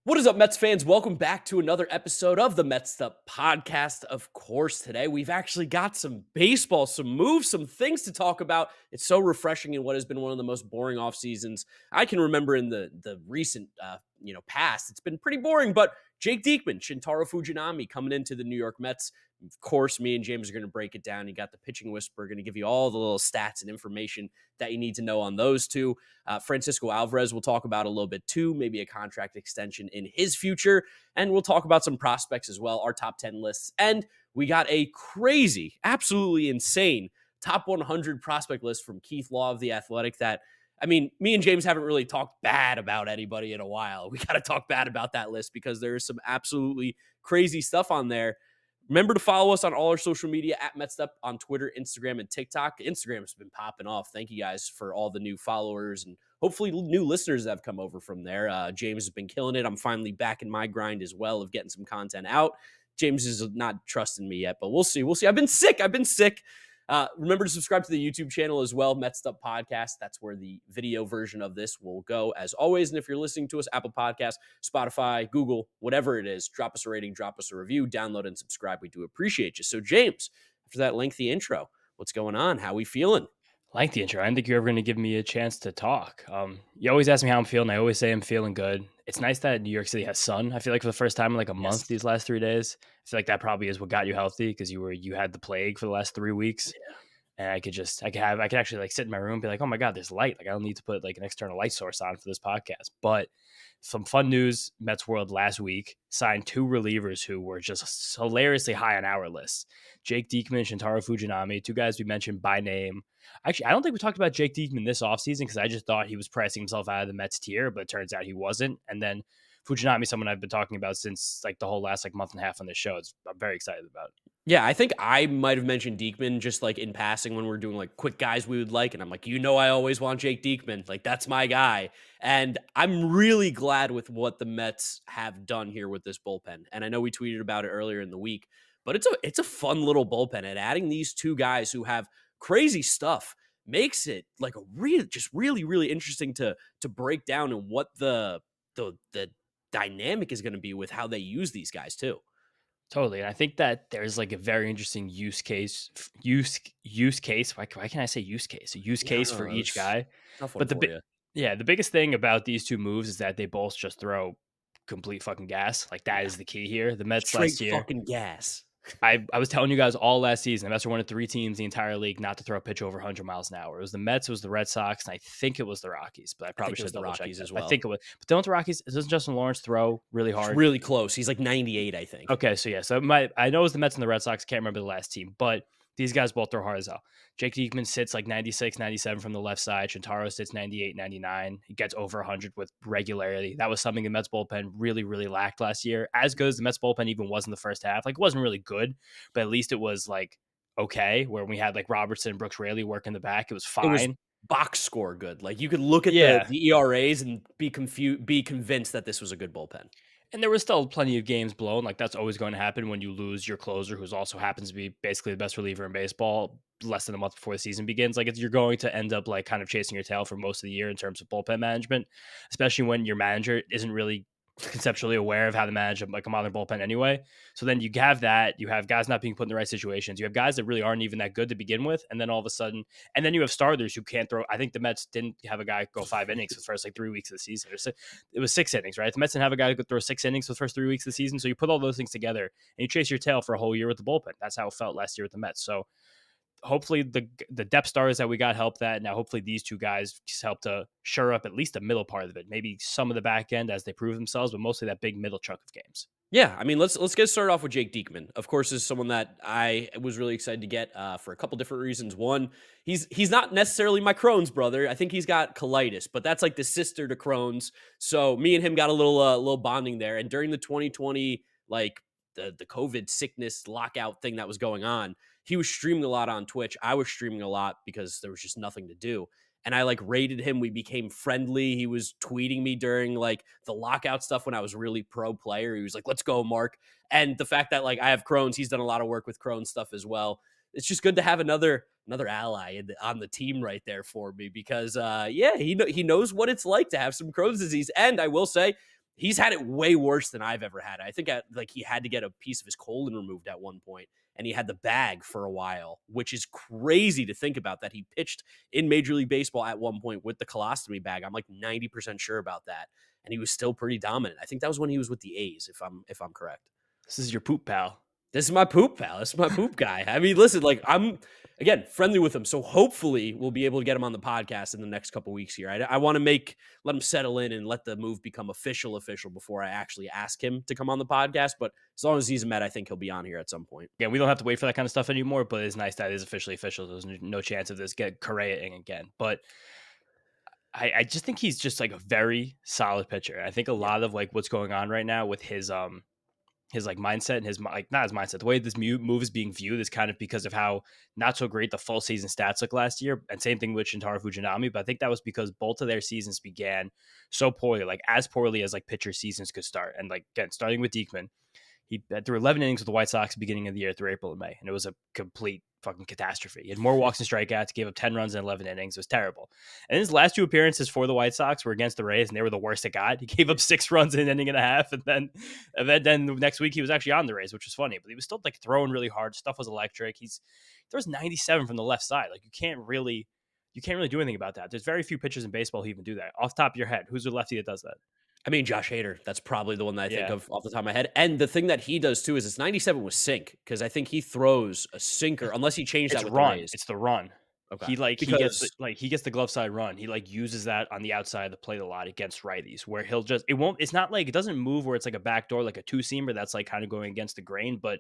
What is up, Mets fans? Welcome back to another episode of the Mets'd podcast. Of course, today we've actually got some baseball, some moves, some things to talk about. It's so refreshing in what has been one of the most boring off seasons I can remember in the recent past. It's been pretty boring, but Jake Diekman, Shintaro Fujinami coming into the New York Mets. Of course, me and James are going to break it down. You got the pitching whisperer, going to give you all the little stats and information that you need to know on those two. Francisco Álvarez we'll talk about a little bit too, maybe a contract extension in his future. And we'll talk about some prospects as well, our top 10 lists. And we got a crazy, absolutely insane top 100 prospect list from Keith Law of The Athletic that, I mean, me and James haven't really talked bad about anybody in a while. We got to talk bad about that list because there is some absolutely crazy stuff on there. Remember to follow us on all our social media at Mets'd on Twitter, Instagram, and TikTok. Instagram's been popping off. Thank you guys for all the new followers and hopefully new listeners that have come over from there. James has been killing it. I'm finally back in my grind as well of getting some content out. James is not trusting me yet, but we'll see. I've been sick. Remember to subscribe to the YouTube channel as well, Mets'd Podcast. That's where the video version of this will go, as always. And if you're listening to us, Apple Podcasts, Spotify, Google, whatever it is, drop us a rating, drop us a review, download and subscribe. We do appreciate you. So, James, after that lengthy intro, what's going on? How we feeling? Like the intro. I didn't think you were ever going to give me a chance to talk. You always ask me how I'm feeling. I always say I'm feeling good. It's nice that New York City has sun. I feel like for the first time in like a month these last 3 days. I feel like that probably is what got you healthy because you had the plague for the last 3 weeks. Yeah. And I could actually like sit in my room and be like, oh my God, there's light. Like I don't need to put like an external light source on for this podcast. But some fun news, Mets World last week signed 2 relievers who were just hilariously high on our list. Jake Diekman, Shintaro Fujinami, 2 guys we mentioned by name. Actually, I don't think we talked about Jake Diekman this offseason because I just thought he was pricing himself out of the Mets tier, but it turns out he wasn't. And then Fujinami, someone I've been talking about since like the whole last like month and a half on this show. I'm very excited about. Yeah, I think I might have mentioned Diekman just like in passing when we're doing like quick guys we would like. And I'm like, I always want Jake Diekman. Like, that's my guy. And I'm really glad with what the Mets have done here with this bullpen. And I know we tweeted about it earlier in the week, but it's a fun little bullpen. And adding these 2 guys who have crazy stuff makes it like really, really interesting to break down and what the dynamic is going to be with how they use these guys too. Totally. And I think that there's like a very interesting use case. Why can I say use case? A use case for each guy. Tough one But for you. the biggest thing about these 2 moves is that they both just throw complete fucking gas. Like that is the key here. The Mets Straight last year, fucking gas. I was telling you guys all last season, the Mets were one of 3 teams in the entire league not to throw a pitch over 100 miles an hour. It was the Mets, it was the Red Sox, and I think it was the Rockies. But I probably should have the Rockies double-checked as that. well. I think it was. But don't the Rockies, doesn't Justin Lawrence throw really hard? It's really close. He's like 98, I think. Okay, so yeah. So I know it was the Mets and the Red Sox. Can't remember the last team. But these guys both throw hard as hell. Jake Diekman sits like 96, 97 from the left side. Shintaro sits 98, 99. He gets over 100 with regularity. That was something the Mets bullpen really, really lacked last year. As good as the Mets bullpen even was in the first half. Like, it wasn't really good, but at least it was like okay, where we had like Robertson and Brooks Raley work in the back. It was fine. It was box score good. Like, you could look at the ERAs and be convinced that this was a good bullpen. And there was still plenty of games blown. Like, that's always going to happen when you lose your closer, who's also happens to be basically the best reliever in baseball, less than a month before the season begins. Like, you're going to end up like kind of chasing your tail for most of the year in terms of bullpen management, especially when your manager isn't really conceptually aware of how to manage like a modern bullpen anyway. So then you have that, you have guys not being put in the right situations. You have guys that really aren't even that good to begin with. And then all of a sudden, and then you have starters who can't throw. I think the Mets didn't have a guy go 5 innings for the first like 3 weeks of the season. It was 6 innings, right? The Mets didn't have a guy go throw 6 innings for the first 3 weeks of the season. So you put all those things together and you chase your tail for a whole year with the bullpen. That's how it felt last year with the Mets. So hopefully the depth stars that we got help that. Now, hopefully these 2 guys just help to shore up at least the middle part of it. Maybe some of the back end as they prove themselves, but mostly that big middle chunk of games. Yeah, I mean, let's get started off with Jake Diekman. Of course, is someone that I was really excited to get for a couple different reasons. One, he's not necessarily my Crohn's brother. I think he's got colitis, but that's like the sister to Crohn's. So me and him got a little bonding there. And during the 2020, like the COVID sickness lockout thing that was going on, he was streaming a lot on Twitch. I was streaming a lot because there was just nothing to do. And I like rated him. We became friendly. He was tweeting me during like the lockout stuff when I was really pro player. He was like, "Let's go, Mark." And the fact that like I have Crohn's, he's done a lot of work with Crohn's stuff as well. It's just good to have another ally on the team right there for me because he knows what it's like to have some Crohn's disease. And I will say, He's had it way worse than I've ever had. I think he had to get a piece of his colon removed at one point, and he had the bag for a while, which is crazy to think about that he pitched in Major League Baseball at one point with the colostomy bag. I'm like 90% sure about that. And he was still pretty dominant. I think that was when he was with the A's, if I'm correct. This is your poop pal. This is my poop pal. This is my poop guy. I mean, listen, like I'm again friendly with him, so hopefully we'll be able to get him on the podcast in the next couple weeks here. I want to let him settle in and let the move become official before I actually ask him to come on the podcast. But as long as he's a Met, I think he'll be on here at some point. Yeah, we don't have to wait for that kind of stuff anymore. But it's nice that it is officially official. There's no chance of this get Correa-ing again. But I just think he's just like a very solid pitcher. I think a lot of like what's going on right now with his like mindset and his like not his mindset, the way this move is being viewed is kind of because of how not so great the full season stats look last year. And same thing with Shintaro Fujinami. But I think that was because both of their seasons began so poorly, like as poorly as like pitcher seasons could start. And like again, starting with Diekman, he threw 11 innings with the White Sox beginning of the year through April and May, and it was a complete fucking catastrophe. He had more walks and strikeouts, gave up 10 runs in 11 innings. It was terrible. And his last 2 appearances for the White Sox were against the Rays, and they were the worst it got. He gave up 6 runs in an inning and a half, and then the next week he was actually on the Rays, which was funny. But he was still like throwing really hard. Stuff was electric. He throws 97 from the left side. Like you can't really do anything about that. There's very few pitchers in baseball who even do that. Off the top of your head, who's the lefty that does that? I mean, Josh Hader. That's probably the one that I think of off the top of my head. And the thing that he does too is it's 97 with sink, because I think he throws a sinker unless he changed that with the Rays. It's the run. Okay. He gets the glove side run. He like uses that on the outside of the plate a lot against righties, where it's not like it doesn't move where it's like a backdoor, like a 2-seamer that's like kind of going against the grain, but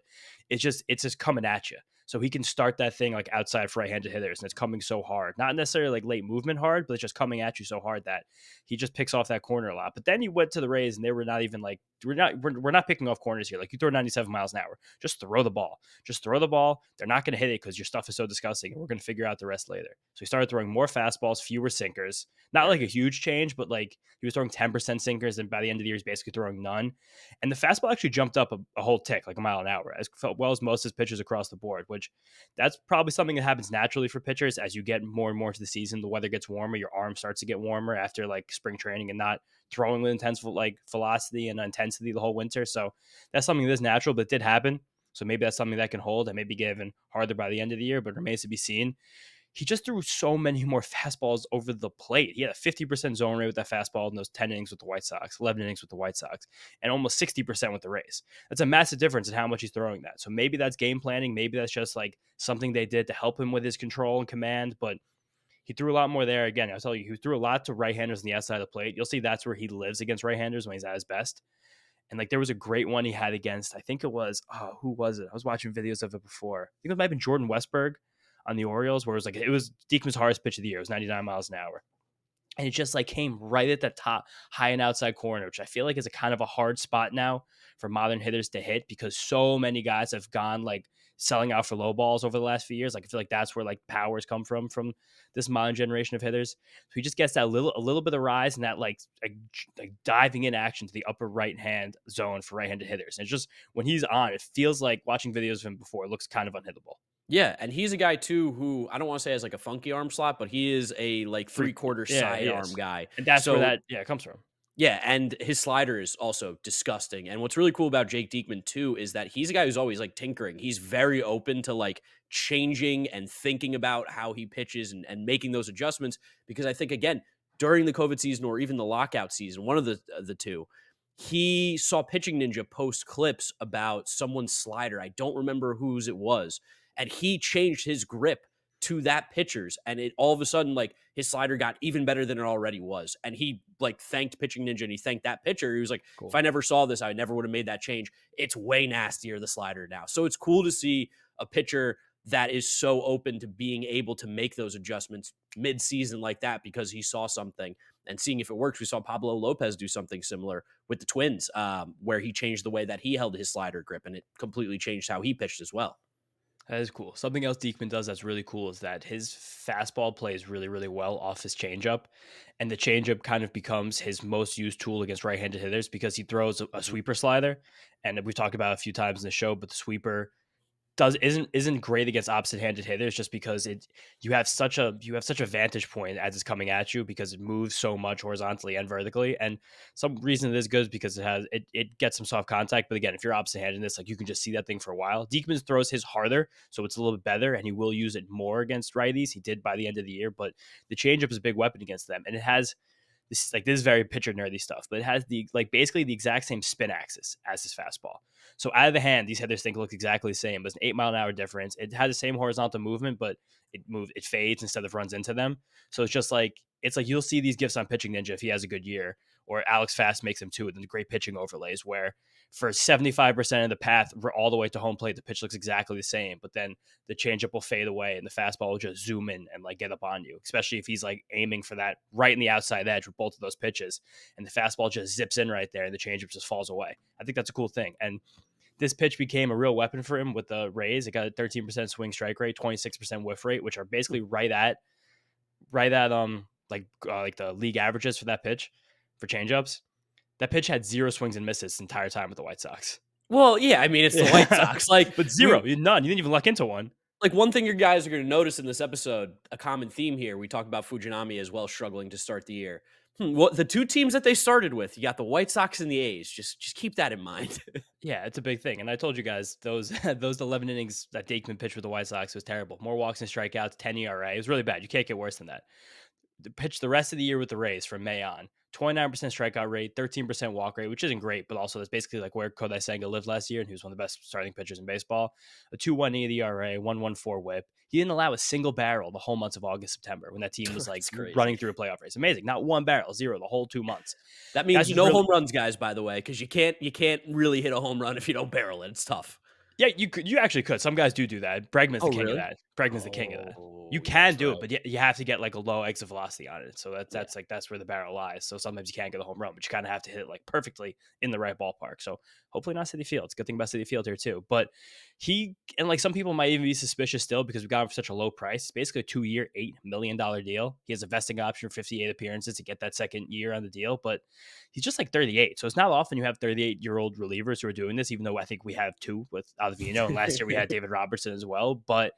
it's just coming at you. So he can start that thing like outside for right-handed hitters, and it's coming so hard. Not necessarily like late movement hard, but it's just coming at you so hard that he just picks off that corner a lot. But then he went to the Rays, and they were not even like we're not picking off corners here. Like you throw 97 miles an hour, just throw the ball. Just throw the ball. They're not going to hit it because your stuff is so disgusting, and we're going to figure out the rest later. So he started throwing more fastballs, fewer sinkers. Not like a huge change, but like he was throwing 10% sinkers, and by the end of the year, he's basically throwing none. And the fastball actually jumped up a whole tick, like a mile an hour, as well as most of his pitches across the board, which that's probably something that happens naturally for pitchers as you get more and more into the season. The weather gets warmer, your arm starts to get warmer after like spring training and not throwing with intense like velocity and intensity the whole winter. So that's something that's natural, but it did happen. So maybe that's something that can hold and maybe get even harder by the end of the year, but remains to be seen. He just threw so many more fastballs over the plate. He had a 50% zone rate with that fastball in those 10 innings with the White Sox, 11 innings with the White Sox, and almost 60% with the Rays. That's a massive difference in how much he's throwing that. So maybe that's game planning. Maybe that's just like something they did to help him with his control and command, but he threw a lot more there. Again, I'll tell you, he threw a lot to right-handers on the outside of the plate. You'll see that's where he lives against right-handers when he's at his best. And like there was a great one he had against, I think it was, who was it? I was watching videos of it before. I think it might have been Jordan Westberg on the Orioles, where it was Diekman's hardest pitch of the year. It was 99 miles an hour. And it just like came right at the top, high and outside corner, which I feel like is a kind of a hard spot now for modern hitters to hit because so many guys have gone like selling out for low balls over the last few years. Like I feel like that's where like powers come from this modern generation of hitters. So he just gets that a little bit of rise and that like diving in action to the upper right hand zone for right-handed hitters. And it's just when he's on, it feels like watching videos of him before. It looks kind of unhittable. Yeah, and he's a guy too who I don't want to say has like a funky arm slot, but he is a like 3/4 sidearm guy. And that's where that comes from. Yeah, and his slider is also disgusting. And what's really cool about Jake Diekman too is that he's a guy who's always like tinkering. He's very open to like changing and thinking about how he pitches and making those adjustments. Because I think again, during the COVID season or even the lockout season, one of the two, he saw Pitching Ninja post clips about someone's slider. I don't remember whose it was. And he changed his grip to that pitcher's, and it all of a sudden, like his slider got even better than it already was. And he like thanked Pitching Ninja and he thanked that pitcher. He was like, cool. If I never saw this, I never would have made that change. It's way nastier, the slider now. So it's cool to see a pitcher that is so open to being able to make those adjustments mid-season like that because he saw something and seeing if it works. We saw Pablo Lopez do something similar with the Twins, where he changed the way that he held his slider grip, and it completely changed how he pitched as well. That is cool. Something else Diekman does that's really cool is that his fastball plays really, really well off his changeup. And the changeup kind of becomes his most used tool against right-handed hitters because he throws a sweeper slider. And we've talked about it a few times in the show, but the sweeper isn't great against opposite-handed hitters just because you have such a vantage point as it's coming at you because it moves so much horizontally and vertically. And some reason it is good is because it gets some soft contact. But again, if you're opposite-handed, this like you can just see that thing for a while. Diekman throws his harder, so it's a little bit better, and he will use it more against righties. He did by the end of the year, but the changeup is a big weapon against them, and it has this is very pitcher nerdy stuff, but it has basically the exact same spin axis as his fastball. So out of the hand, these hitters think it looks exactly the same. But it's an 8-mile-an-hour difference. It has the same horizontal movement, but it fades instead of runs into them. So it's like you'll see these gifts on Pitching Ninja if he has a good year, or Alex Fast makes them too, and the great pitching overlays where for 75% of the path all the way to home plate, the pitch looks exactly the same, but then the changeup will fade away and the fastball will just zoom in and like get up on you, especially if he's like aiming for that right in the outside edge with both of those pitches, and the fastball just zips in right there and the changeup just falls away. I think that's a cool thing. And this pitch became a real weapon for him with the Rays. It got a 13% swing strike rate, 26% whiff rate, which are basically right at like the league averages for that pitch for changeups. That pitch had 0 swings and misses the entire time with the White Sox. Well, yeah, I mean, it's the White Sox. Like, but zero, none. You didn't even luck into one. Like, one thing you guys are going to notice in this episode, a common theme here, we talk about Fujinami as well struggling to start the year. Well, the two teams that they started with, you got the White Sox and the A's. Just keep that in mind. Yeah, it's a big thing. And I told you guys, those 11 innings that Diekman pitched with the White Sox was terrible. More walks and strikeouts, 10 ERA. It was really bad. You can't get worse than that. Pitched the rest of the year with the Rays from May on. 29% strikeout rate, 13% walk rate, which isn't great, but also that's basically like where Kodai Senga lived last year, and he was one of the best starting pitchers in baseball. A 2.18 ERA, 1.14 whip. He didn't allow a single barrel the whole months of August, September when that team was like running through a playoff race. Amazing. Not one barrel, 0 the whole 2 months. That means home runs, guys, by the way, because you can't really hit a home run if you don't barrel it. It's tough. Yeah, you actually could. Some guys do that. Bregman's the king of that. Bregman's the king of that. You can do it, but you have to get like a low exit velocity on it. So that's where the barrel lies. So sometimes you can't get a home run, but you kind of have to hit it like perfectly in the right ballpark. So hopefully not Citi Field. It's a good thing about Citi Field here too. But like some people might even be suspicious still because we got him for such a low price. It's basically a 2-year, $8 million deal. He has a vesting option for 58 appearances to get that second year on the deal, but he's just like 38. So it's not often you have 38-year-old relievers who are doing this, even though I think we have 2 with Ottavino, and last year we had David Robertson as well. But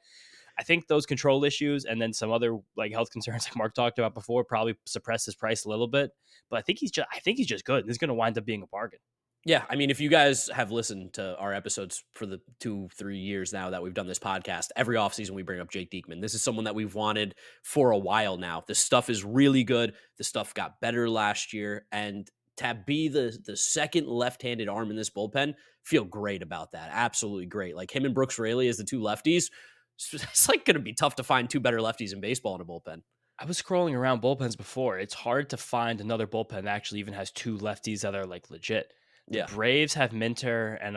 I think those control issues and then some other like health concerns like Mark talked about before probably suppress his price a little bit. But I think he's just good. This is going to wind up being a bargain. Yeah, I mean, if you guys have listened to our episodes for the 2-3 years now that we've done this podcast, every offseason we bring up Jake Diekman. This is someone that we've wanted for a while now. The stuff is really good. The stuff got better last year. And to be the second left-handed arm in this bullpen, feel great about that. Absolutely great. Like him and Brooks Raley as the 2 lefties, it's like going to be tough to find 2 better lefties in baseball in a bullpen. I was scrolling around bullpens before. It's hard to find another bullpen that actually even has 2 lefties that are like legit. The Braves have Minter and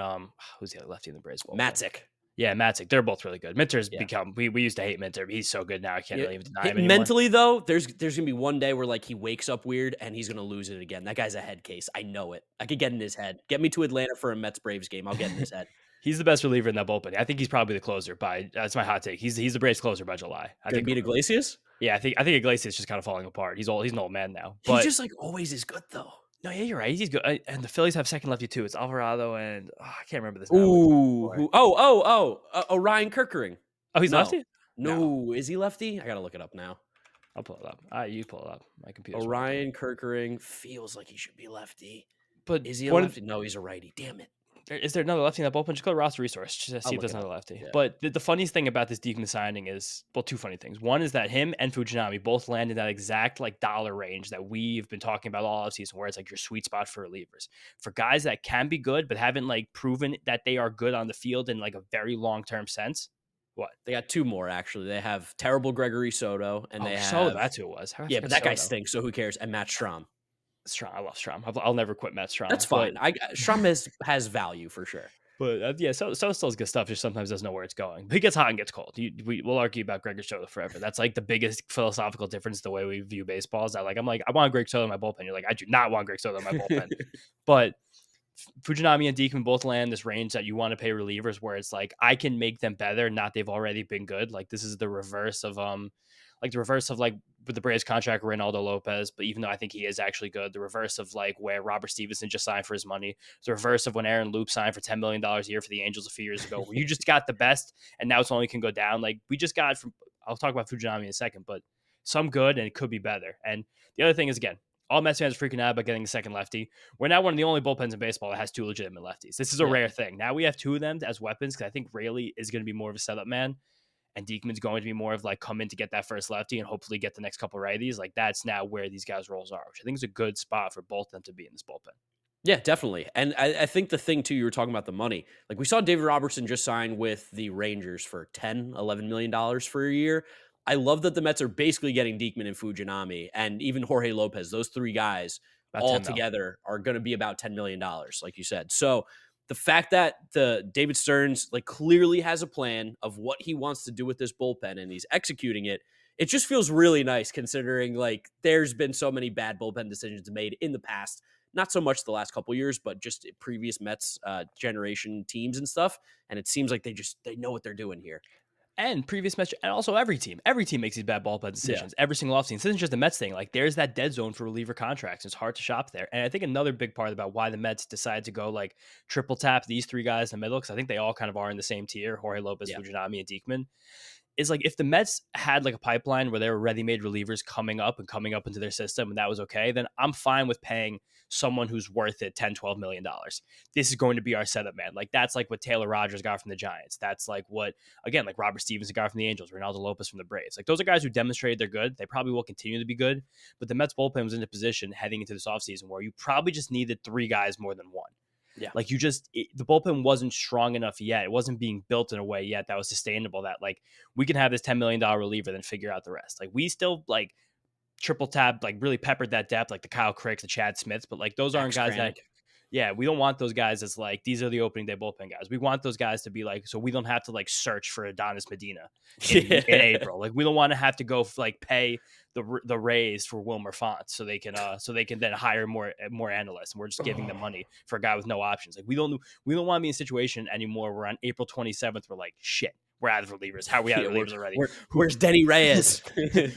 who's the other lefty in the Braves bullpen? Mets'd. Yeah, Mets'd. They're both really good. Minter's become we used to hate Minter, but he's so good now. I can't really even deny him anymore. Mentally though, there's gonna be one day where like he wakes up weird and he's gonna lose it again. That guy's a head case. I know it. I could get in his head. Get me to Atlanta for a Mets Braves game. I'll get in his head. He's the best reliever in that bullpen. I think he's probably the closer by. That's my hot take. He's the Braves closer by July. I think beat Iglesias. Yeah, I think Iglesias is just kind of falling apart. He's an old man now. But he just like always is good though. No, yeah, you're right. He's good. And the Phillies have second lefty too. It's Alvarado and I can't remember this. Ryan Kirkering. Oh, he's lefty? No, is he lefty? I gotta look it up now. I'll pull it up. You pull it up. My computer. Orion Kirkering feels like he should be lefty. But is he a lefty? No, he's a righty. Damn it. Is there another lefty in that bullpen? Just go to roster resource. Just see if there's another lefty. Yeah. But the funniest thing about this Diekman signing is, well, 2 funny things. One is that him and Fujinami both land in that exact like dollar range that we've been talking about all offseason, where it's like your sweet spot for relievers. For guys that can be good, but haven't like proven that they are good on the field in like a very long-term sense. What? They got 2 more, actually. They have terrible Gregory Soto, and they have... that's who it was. Yeah, but that guy stinks, so who cares? And Matt Strahm. I love Strahm. I'll never quit Matt Strahm. That's fine. Strahm has value for sure. But so still good stuff. Just sometimes doesn't know where it's going. But he gets hot and gets cold. We'll argue about Gregory Soto forever. That's like the biggest philosophical difference the way we view baseball. Is that like I'm like I want Greg Soto in my bullpen. You're like I do not want Greg Soto in my bullpen. But Fujinami and Diekman both land this range that you want to pay relievers where it's like I can make them better, not they've already been good. Like this is the reverse of like the reverse of like with the Braves contract Reynaldo Lopez, but even though I think he is actually good, the reverse of like where Robert Stevenson just signed for his money, the reverse of when Aaron Loop signed for $10 million a year for the Angels a few years ago, where you just got the best and now it's only can go down. Like we just got from, I'll talk about Fujinami in a second, but some good and it could be better. And the other thing is, again, all Mets fans are freaking out about getting a second lefty. We're now one of the only bullpens in baseball that has two legitimate lefties. This is a Yeah. rare thing. Now we have two of them as weapons because I think Rayleigh is going to be more of a setup man and Diekman's going to be more of like come in to get that first lefty and hopefully get the next couple righties. Like that's now where these guys' roles are, which I think is a good spot for both of them to be in this bullpen. Yeah, definitely. And I think the thing too, you were talking about the money. Like we saw David Robertson just sign with the Rangers for $10-11 million for a year. I love that the Mets are basically getting Diekman and Fujinami and even Jorge Lopez. Those three guys About all 10 mil. together are going to be about $10 million, like you said. So the fact that the David Stearns like clearly has a plan of what he wants to do with this bullpen and he's executing it, it just feels really nice considering like there's been so many bad bullpen decisions made in the past. Not so much the last couple years, but just previous Mets generation teams and stuff. And it seems like they know what they're doing here. And previous Mets, and also every team makes these bad ballplay decisions. Yeah. Every single offseason. This isn't just the Mets thing. Like there's that dead zone for reliever contracts. It's hard to shop there. And I think another big part about why the Mets decided to go like triple tap these three guys in the middle, because I think they all kind of are in the same tier, Jorge Lopez, Fujinami, and Diekman, is like if the Mets had like a pipeline where there were ready-made relievers coming up into their system and that was okay, then I'm fine with paying someone who's worth it $10-12 million. This is going to be our setup man. Like that's like what Taylor Rogers got from the Giants. That's like what, again, like Robert Stevenson got from the Angels, Reynaldo Lopez from the Braves. Like those are guys who demonstrated they're good. They probably will continue to be good, but the Mets bullpen was in a position heading into this offseason where you probably just needed three guys more than one. Yeah. Like the bullpen wasn't strong enough yet. It wasn't being built in a way yet that was sustainable that like we can have this $10 million reliever, then figure out the rest. Like we still like triple tab, like really peppered that depth, like the Kyle Cricks, the Chad Smiths, but like those aren't guys that, we don't want those guys as like, these are the opening day bullpen guys. We want those guys to be like, so we don't have to like search for Adonis Medina in April. Like we don't want to have to go like pay the raise for Wilmer Font so they can then hire more analysts, and we're just giving them money for a guy with no options. Like we don't want to be in a situation anymore where on April 27th we're like, shit, we're out of relievers. How are we out of relievers already? Where's Denny Reyes?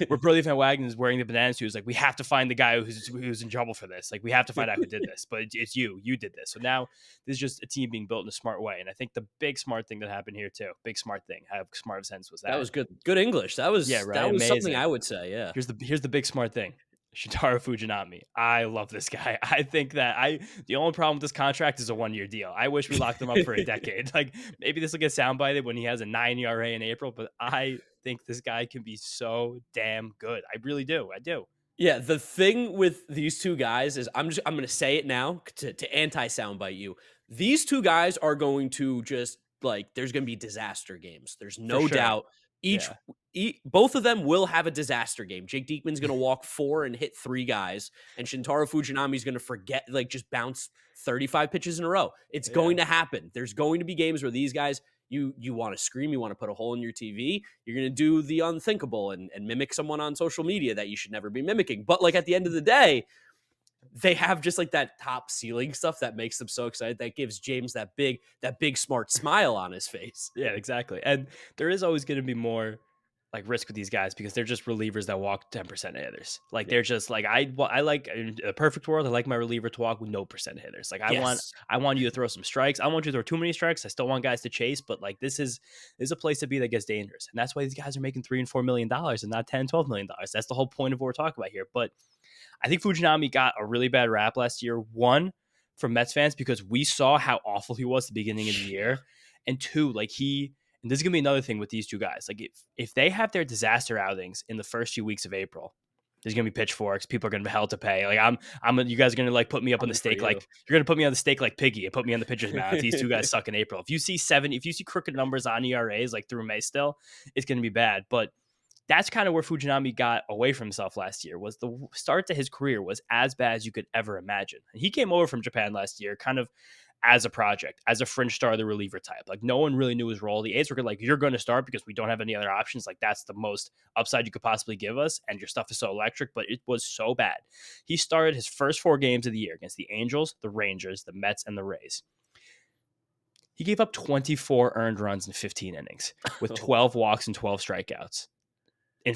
Where Brody Van Wagenen is wearing the banana shoes. Like we have to find the guy who's in trouble for this. Like we have to find out who did this. But it's you did this. So now this is just a team being built in a smart way. And I think the big smart thing that happened here too, big smart thing, how smart of sense was that? That was good English. That was that was something I would say. Yeah. Here's the big smart thing. Shintaro Fujinami. I love this guy. I think that the only problem with this contract is a 1-year deal. I wish we locked him up for a decade. Like maybe this will get soundbited when he has a 9 ERA in April, but I think this guy can be so damn good. I really do. I do. Yeah, the thing with these two guys is I'm going to say it now to anti-soundbite you. These two guys are going to just like there's going to be disaster games. There's no doubt. Both of them will have a disaster game. Jake Diekman's going to walk 4 and hit 3 guys, and Shintaro Fujinami's going to forget, like just bounce 35 pitches in a row. It's going to happen. There's going to be games where these guys, you want to scream, you want to put a hole in your TV, you're going to do the unthinkable and mimic someone on social media that you should never be mimicking. But like at the end of the day, they have just like that top ceiling stuff that makes them so excited. That gives James that big smart smile on his face. Yeah, exactly. And there is always going to be more like risk with these guys because they're just relievers that walk 10% hitters. Like they're just like, I like in a perfect world, I like my reliever to walk with no percent hitters. Like I want you to throw some strikes. I want you to throw too many strikes. I still want guys to chase, but like this is a place to be that gets dangerous. And that's why these guys are making $3 and $4 million and not $10-12 million. That's the whole point of what we're talking about here. But I think Fujinami got a really bad rap last year. 1, from Mets fans because we saw how awful he was at the beginning of the year. And 2, like and this is gonna be another thing with these two guys. Like if they have their disaster outings in the first few weeks of April, there's gonna be pitchforks. People are gonna be hell to pay. Like you guys are gonna like put me up on the stake. Like you're gonna put me on the stake like Piggy and put me on the pitcher's mound. If these two guys suck in April. If you see crooked numbers on ERAs like through May still, it's gonna be bad. But that's kind of where Fujinami got away from himself last year. Was the start to his career was as bad as you could ever imagine. And he came over from Japan last year, kind of as a project, as a fringe star, the reliever type. Like no one really knew his role. The A's were like, you're going to start because we don't have any other options. Like that's the most upside you could possibly give us. And your stuff is so electric, but it was so bad. He started his first 4 games of the year against the Angels, the Rangers, the Mets, and the Rays. He gave up 24 earned runs in 15 innings with 12 walks and 12 strikeouts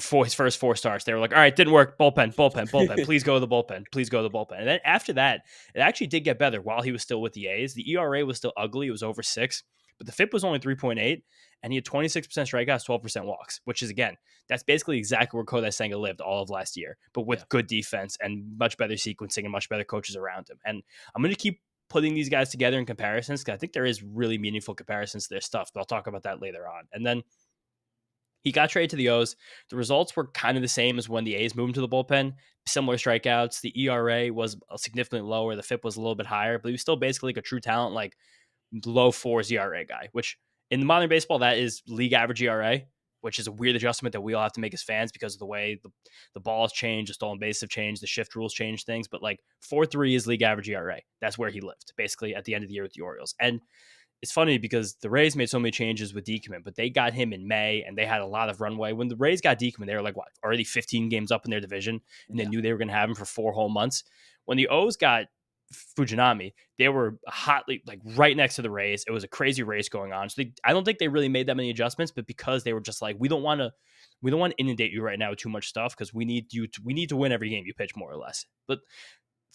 his first 4 starts, they were like, all right, didn't work. Bullpen, bullpen, bullpen. Please go to the bullpen. Please go to the bullpen. And then after that, it actually did get better while he was still with the A's. The ERA was still ugly. It was over 6, but the FIP was only 3.8, and he had 26% strikeouts, 12% walks, which is, again, that's basically exactly where Kodai Senga lived all of last year, but with good defense and much better sequencing and much better coaches around him. And I'm going to keep putting these guys together in comparisons because I think there is really meaningful comparisons to their stuff, but I'll talk about that later on. And then he got traded to the O's. The results were kind of the same as when the A's moved him to the bullpen. Similar strikeouts. The ERA was significantly lower. The FIP was a little bit higher, but he was still basically like a true talent, like low 4s ERA guy, which in modern baseball, that is league average ERA, which is a weird adjustment that we all have to make as fans because of the way the ball has changed, the stolen base have changed, the shift rules change things. But like 4.3 is league average ERA. That's where he lived basically at the end of the year with the Orioles. And it's funny because the Rays made so many changes with Diekman, but they got him in May and they had a lot of runway. When the Rays got Diekman, they were like, what, already 15 games up in their division, and they knew they were going to have him for 4 whole months. When the O's got Fujinami, they were hotly like right next to the Rays. It was a crazy race going on. So I don't think they really made that many adjustments, but because they were just like, we don't want to inundate you right now with too much stuff because we need to win every game you pitch, more or less. But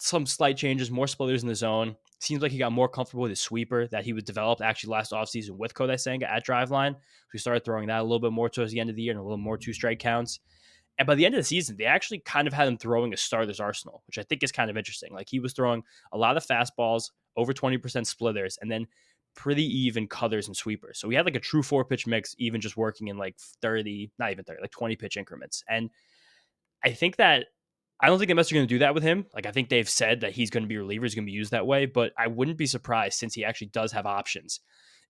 some slight changes, more splitters in the zone. Seems like he got more comfortable with his sweeper that he was developed actually last offseason with Kodai Senga at driveline. So we started throwing that a little bit more towards the end of the year and a little more 2-strike counts. And by the end of the season, they actually kind of had him throwing a starter's arsenal, which I think is kind of interesting. Like he was throwing a lot of fastballs, over 20% splitters, and then pretty even cutters and sweepers. So we had like a true 4-pitch mix, even just working in like 30, not even 30, like 20-pitch increments. And I think that I don't think the Mets are going to do that with him. Like I think they've said that he's going to be a reliever, he's going to be used that way, but I wouldn't be surprised since he actually does have options.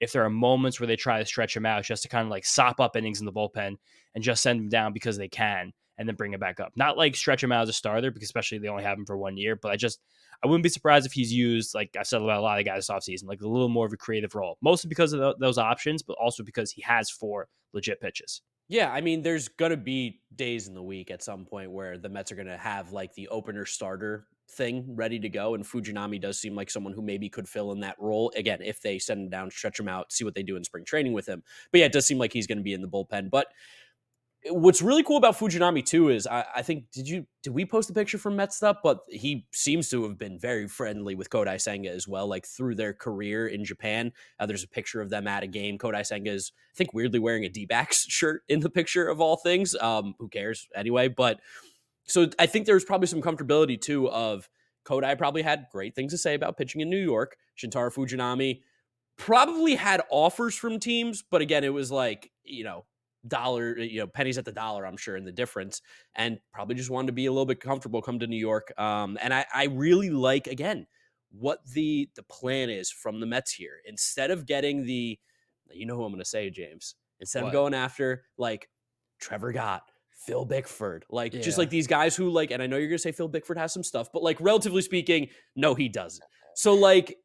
If there are moments where they try to stretch him out just to kind of like sop up innings in the bullpen and just send him down because they can and then bring him back up. Not like stretch him out as a starter because especially they only have him for 1 year, but I wouldn't be surprised if he's used, like I've said about a lot of guys this offseason, like a little more of a creative role, mostly because of those options, but also because he has 4 legit pitches. Yeah, I mean, there's going to be days in the week at some point where the Mets are going to have like the opener starter thing ready to go. And Fujinami does seem like someone who maybe could fill in that role. Again, if they send him down, stretch him out, see what they do in spring training with him. But yeah, it does seem like he's going to be in the bullpen. But what's really cool about Fujinami too is I think did we post a picture from Mets'd? But he seems to have been very friendly with Kodai Senga as well, like through their career in Japan. There's a picture of them at a game. Kodai Senga is, I think, weirdly wearing a D-backs shirt in the picture of all things. Who cares anyway? But so I think there's probably some comfortability too of Kodai probably had great things to say about pitching in New York. Shintaro Fujinami probably had offers from teams, but again, it was like, dollar, pennies at the dollar, I'm sure, in the difference, and probably just wanted to be a little bit comfortable, come to New York. And I really like, again, what the plan is from the Mets here. Instead of getting who I'm going to say, James, instead of going after like Trevor Gott, Phil Bickford, just like these guys who like, and I know you're going to say Phil Bickford has some stuff, but like relatively speaking, no, he doesn't. So like,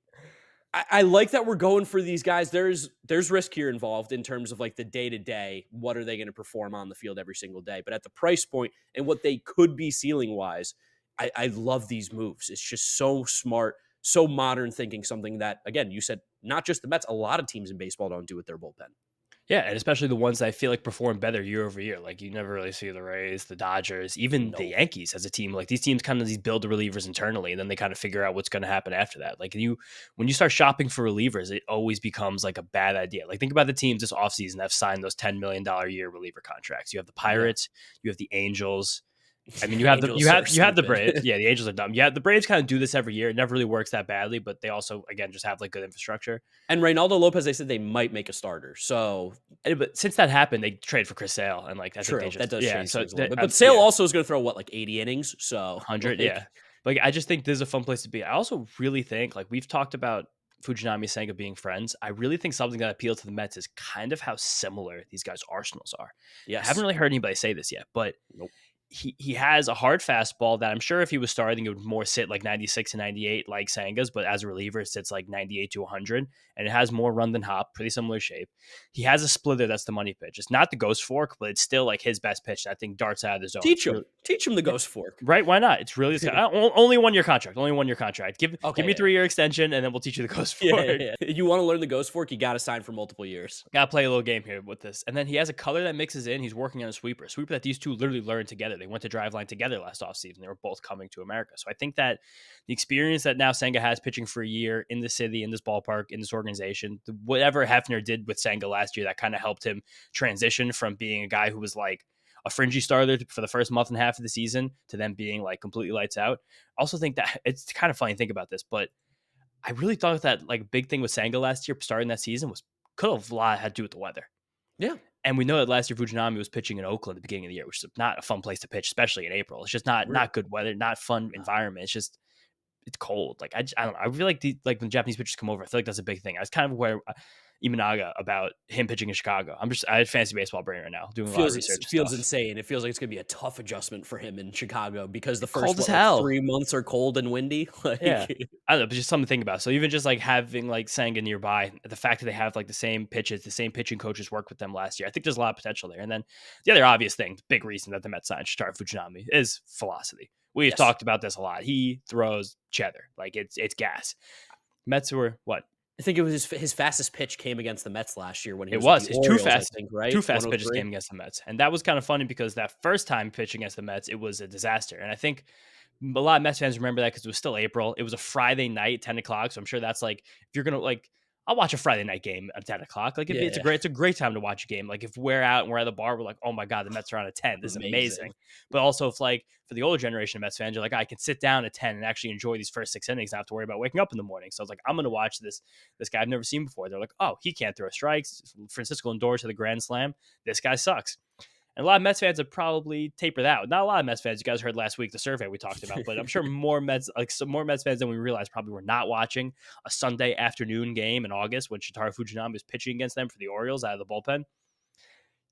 I like that we're going for these guys. There's risk here involved in terms of like the day-to-day. What are they going to perform on the field every single day? But at the price point and what they could be ceiling-wise, I love these moves. It's just so smart, so modern thinking, something that, again, you said not just the Mets, a lot of teams in baseball don't do with their bullpen. Yeah, and especially the ones that I feel like perform better year over year. Like you never really see the Rays, the Dodgers, even the Yankees as a team. Like these teams kind of build the relievers internally, and then they kind of figure out what's going to happen after that. Like when you start shopping for relievers, it always becomes like a bad idea. Like think about the teams this offseason that have signed those $10 million a year reliever contracts. You have the Pirates, you have the Angels. I mean, you have the Braves. Yeah, the Angels are dumb. Yeah, the Braves kind of do this every year. It never really works that badly, but they also, again, just have like good infrastructure. And Reynaldo Lopez, they said they might make a starter. So, but since that happened, they trade for Chris Sale, and like I think that does change so things a little bit. But Sale also is going to throw what, like 80 innings, so 100, yeah. Like I just think this is a fun place to be. I also really think, like we've talked about Fujinami Senga being friends. I really think something that appeals to the Mets is kind of how similar these guys' arsenals are. Yes. I haven't really heard anybody say this yet, but he has a hard fastball that I'm sure if he was starting, it would more sit like 96 and 98 like Senga's, but as a reliever, it sits like 98 to 100, and it has more run than hop, pretty similar shape. He has a splitter that's the money pitch. It's not the ghost fork, but it's still like his best pitch. I think darts out of the zone. Teach him the ghost fork. Right? Why not? It's really only 1 year contract. Only 1 year contract. Give me a 3-year extension, and then we'll teach you the ghost fork. You want to learn the ghost fork, you got to sign for multiple years. Got to play a little game here with this. And then he has a color that mixes in. He's working on a sweeper that these two literally learned together. They went to Driveline together last offseason. They were both coming to America. So I think that the experience that now Senga has pitching for a year in the city, in this ballpark, in this organization, whatever Hefner did with Senga last year, that kind of helped him transition from being a guy who was like a fringy starter for the first month and a half of the season to then being like completely lights out. I also think that it's kind of funny to think about this, but I really thought that like big thing with Senga last year, starting that season, was could have a lot had to do with the weather. Yeah. And we know that last year Fujinami was pitching in Oakland at the beginning of the year, which is not a fun place to pitch, especially in April. It's just not good weather, not fun environment. It's cold. Like I don't know. I feel like when Japanese pitchers come over, I feel like that's a big thing. I was kind of where Imanaga about him pitching in Chicago. I had fancy baseball brain right now, doing a lot of research. It feels insane. It feels like it's gonna be a tough adjustment for him in Chicago because the first cold as hell. 3 months are cold and windy. Yeah, I don't know, but just something to think about. So even just like having like Senga nearby, the fact that they have like the same pitches, the same pitching coaches worked with them last year, I think there's a lot of potential there. And then the other obvious thing, the big reason that the Mets signed Shintaro Fujinami is velocity. We've talked about this a lot. He throws cheddar, like it's gas. Mets were what? I think it was his fastest pitch came against the Mets last year when he was his two fast pitches 103? came against the Mets, and that was kind of funny because that first time pitching against the Mets, it was a disaster. And I think a lot of Mets fans remember that because it was still April. It was a Friday night, 10 o'clock. So I'm sure that's like if you're gonna like. I'll watch a Friday night game at 10 o'clock. Like it's a great time to watch a game. Like if we're out and we're at the bar, we're like, oh my God, the Mets are on at 10. This is amazing. But also if like for the older generation of Mets fans, you're like, I can sit down at 10 and actually enjoy these first 6 innings, not have to worry about waking up in the morning. So I was like, I'm going to watch this guy I've never seen before. They're like, oh, he can't throw strikes. Francisco Lindor to the grand slam. This guy sucks. And a lot of Mets fans have probably tapered out. Not a lot of Mets fans. You guys heard last week the survey we talked about, but I'm sure more Mets fans than we realized probably were not watching a Sunday afternoon game in August when Shintaro Fujinami was pitching against them for the Orioles out of the bullpen.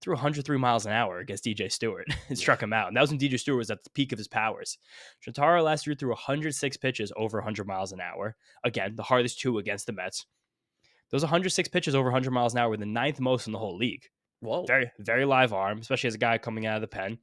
Threw 103 miles an hour against DJ Stewart and struck him out. And that was when DJ Stewart was at the peak of his powers. Shintaro last year threw 106 pitches over 100 miles an hour. Again, the hardest two against the Mets. Those 106 pitches over 100 miles an hour were the 9th most in the whole league. Whoa. Very, very live arm, especially as a guy coming out of the pen.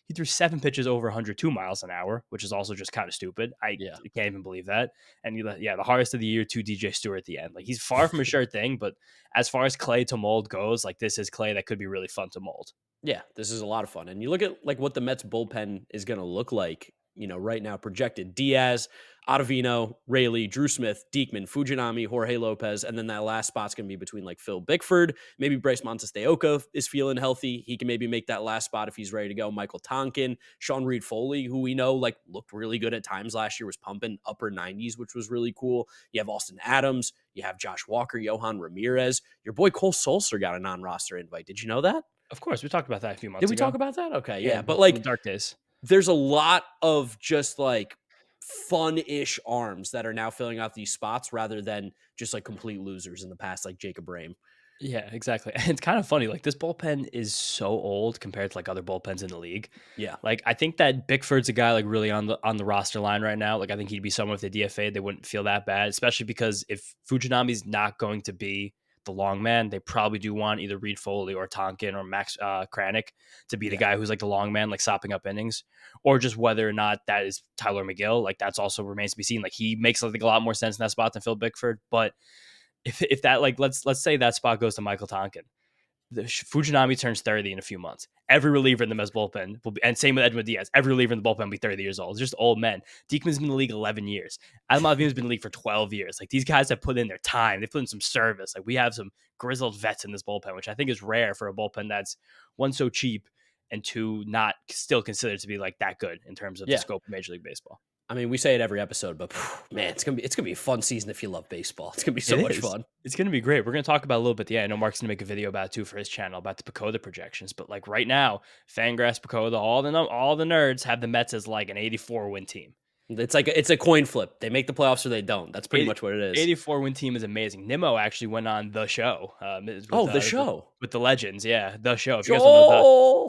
He threw 7 pitches over 102 miles an hour, which is also just kind of stupid. I can't even believe that. And the hardest of the year to DJ Stewart at the end. Like he's far from a sure thing, but as far as clay to mold goes, like this is clay that could be really fun to mold. Yeah, this is a lot of fun. And you look at like what the Mets bullpen is going to look like, right now projected. Diaz, Ottavino, Raley, Drew Smith, Diekman, Fujinami, Jorge Lopez, and then that last spot's going to be between like Phil Bickford. Maybe Bryce Montes-de-Oca is feeling healthy. He can maybe make that last spot if he's ready to go. Michael Tonkin, Sean Reed-Foley, who we know like looked really good at times last year, was pumping upper 90s, which was really cool. You have Austin Adams. You have Josh Walker, Johan Ramirez. Your boy Cole Sulcer got a non-roster invite. Did you know that? Of course. We talked about that a few months ago. Did we talk about that? Okay, yeah. But like dark days. There's a lot of just like fun-ish arms that are now filling out these spots rather than just like complete losers in the past, like Jacob Brame. Yeah, exactly. And it's kind of funny. Like this bullpen is so old compared to like other bullpens in the league. Yeah. Like I think that Bickford's a guy like really on the roster line right now. Like I think he'd be someone if they DFA, they wouldn't feel that bad, especially because if Fujinami's not going to be the long man, they probably do want either Reed Foley or Tonkin or Max Kranick to be the guy who's like the long man, like sopping up innings, or just whether or not that is Tyler McGill. Like that's also remains to be seen. Like he makes like a lot more sense in that spot than Phil Bickford. But if that like let's say that spot goes to Michael Tonkin, Fujinami turns 30 in a few months. Every reliever in the Mets bullpen will be, and same with Edwin Diaz. Every reliever in the bullpen will be 30 years old. It's just old men. Diekman's been in the league 11 years. Adam Ottavino's been in the league for 12 years. Like these guys have put in their time. They've put in some service. Like we have some grizzled vets in this bullpen, which I think is rare for a bullpen that's one so cheap and two not still considered to be like that good in terms of the scope of Major League Baseball. I mean, we say it every episode, but man, it's gonna be a fun season if you love baseball. It's gonna be so much fun. It's gonna be great. We're gonna talk about it a little bit. Yeah, I know Mark's gonna make a video about it too for his channel about the PECOTA projections. But like right now, Fangraphs, PECOTA, all the nerds have the Mets as like an 84 win team. It's a coin flip. They make the playoffs or they don't. That's pretty much what it is. 84 win team is amazing. Nimmo actually went on the show. The show with the legends. Yeah, the show. If you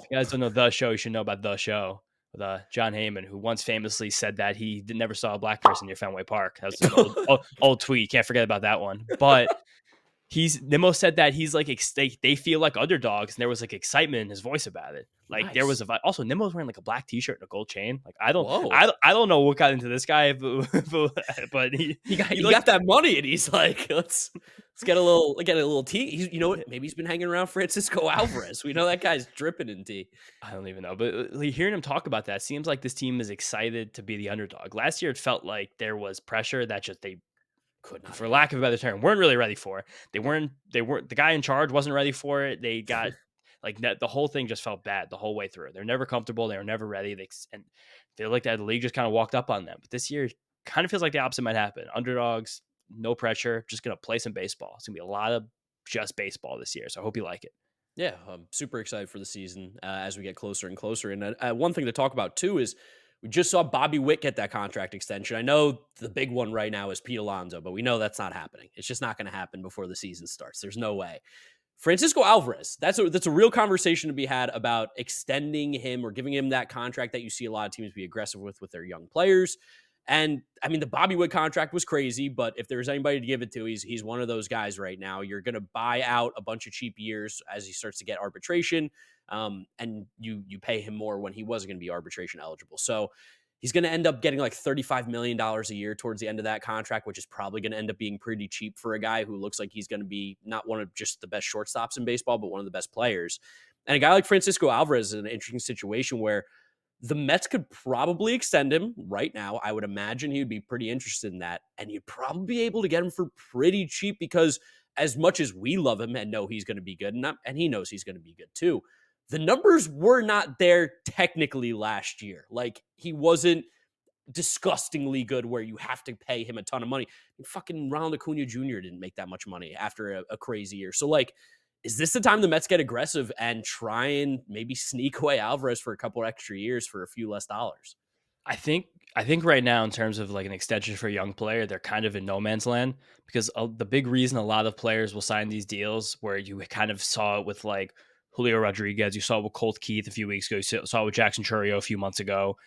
guys don't know the show, you should know about the show. with John Heyman, who once famously said that he never saw a black person near Fenway Park. That was an old tweet. You can't forget about that one. But Nimmo said that he's like they feel like underdogs, and there was like excitement in his voice about it. Like there was Nice. also Nimmo's wearing like a black T-shirt and a gold chain. Like I don't Whoa. I don't know what got into this guy, but he He like got that money, and he's like, let's get a little tea. You know what? Maybe he's been hanging around Francisco Álvarez. We know that guy's dripping in tea. I don't even know, but like, hearing him talk about that seems like this team is excited to be the underdog. Last year, it felt like there was pressure that just they, Could not for handle. lack of a better term, weren't really ready for. They weren't. The guy in charge wasn't ready for it. They got like the whole thing just felt bad the whole way through. They're never comfortable. They were never ready. And feel like that the league just kind of walked up on them. But this year kind of feels like the opposite might happen. Underdogs, no pressure, just gonna play some baseball. It's gonna be a lot of just baseball this year. So I hope you like it. Yeah, I'm super excited for the season as we get closer and closer. And one thing to talk about too is we just saw Bobby Witt get that contract extension. I know the big one right now is Pete Alonso, but we know that's not happening. It's just not going to happen before the season starts. There's no way. Francisco Álvarez, that's a real conversation to be had about extending him or giving him that contract that you see a lot of teams be aggressive with their young players. And I mean, the Bobby Wood contract was crazy, but if there's anybody to give it to, he's one of those guys right now. You're going to buy out a bunch of cheap years as he starts to get arbitration, and you pay him more when he wasn't going to be arbitration eligible. So he's going to end up getting like $35 million a year towards the end of that contract, which is probably going to end up being pretty cheap for a guy who looks like he's going to be not one of just the best shortstops in baseball, but one of the best players. And a guy like Francisco Álvarez is in an interesting situation where the Mets could probably extend him right now. I would imagine he would be pretty interested in that. And you'd probably be able to get him for pretty cheap because as much as we love him and know he's going to be good, and he knows he's going to be good too, the numbers were not there technically last year. Like he wasn't disgustingly good where you have to pay him a ton of money. Fucking Ronald Acuna Jr. didn't make that much money after a crazy year. So like, is this the time the Mets get aggressive and try and maybe sneak away Alvarez for a couple extra years for a few less dollars? I think right now, in terms of like an extension for a young player, they're kind of in no man's land because the big reason a lot of players will sign these deals, where you kind of saw it with like Julio Rodriguez, you saw it with Colt Keith a few weeks ago, you saw it with Jackson Chourio a few months ago.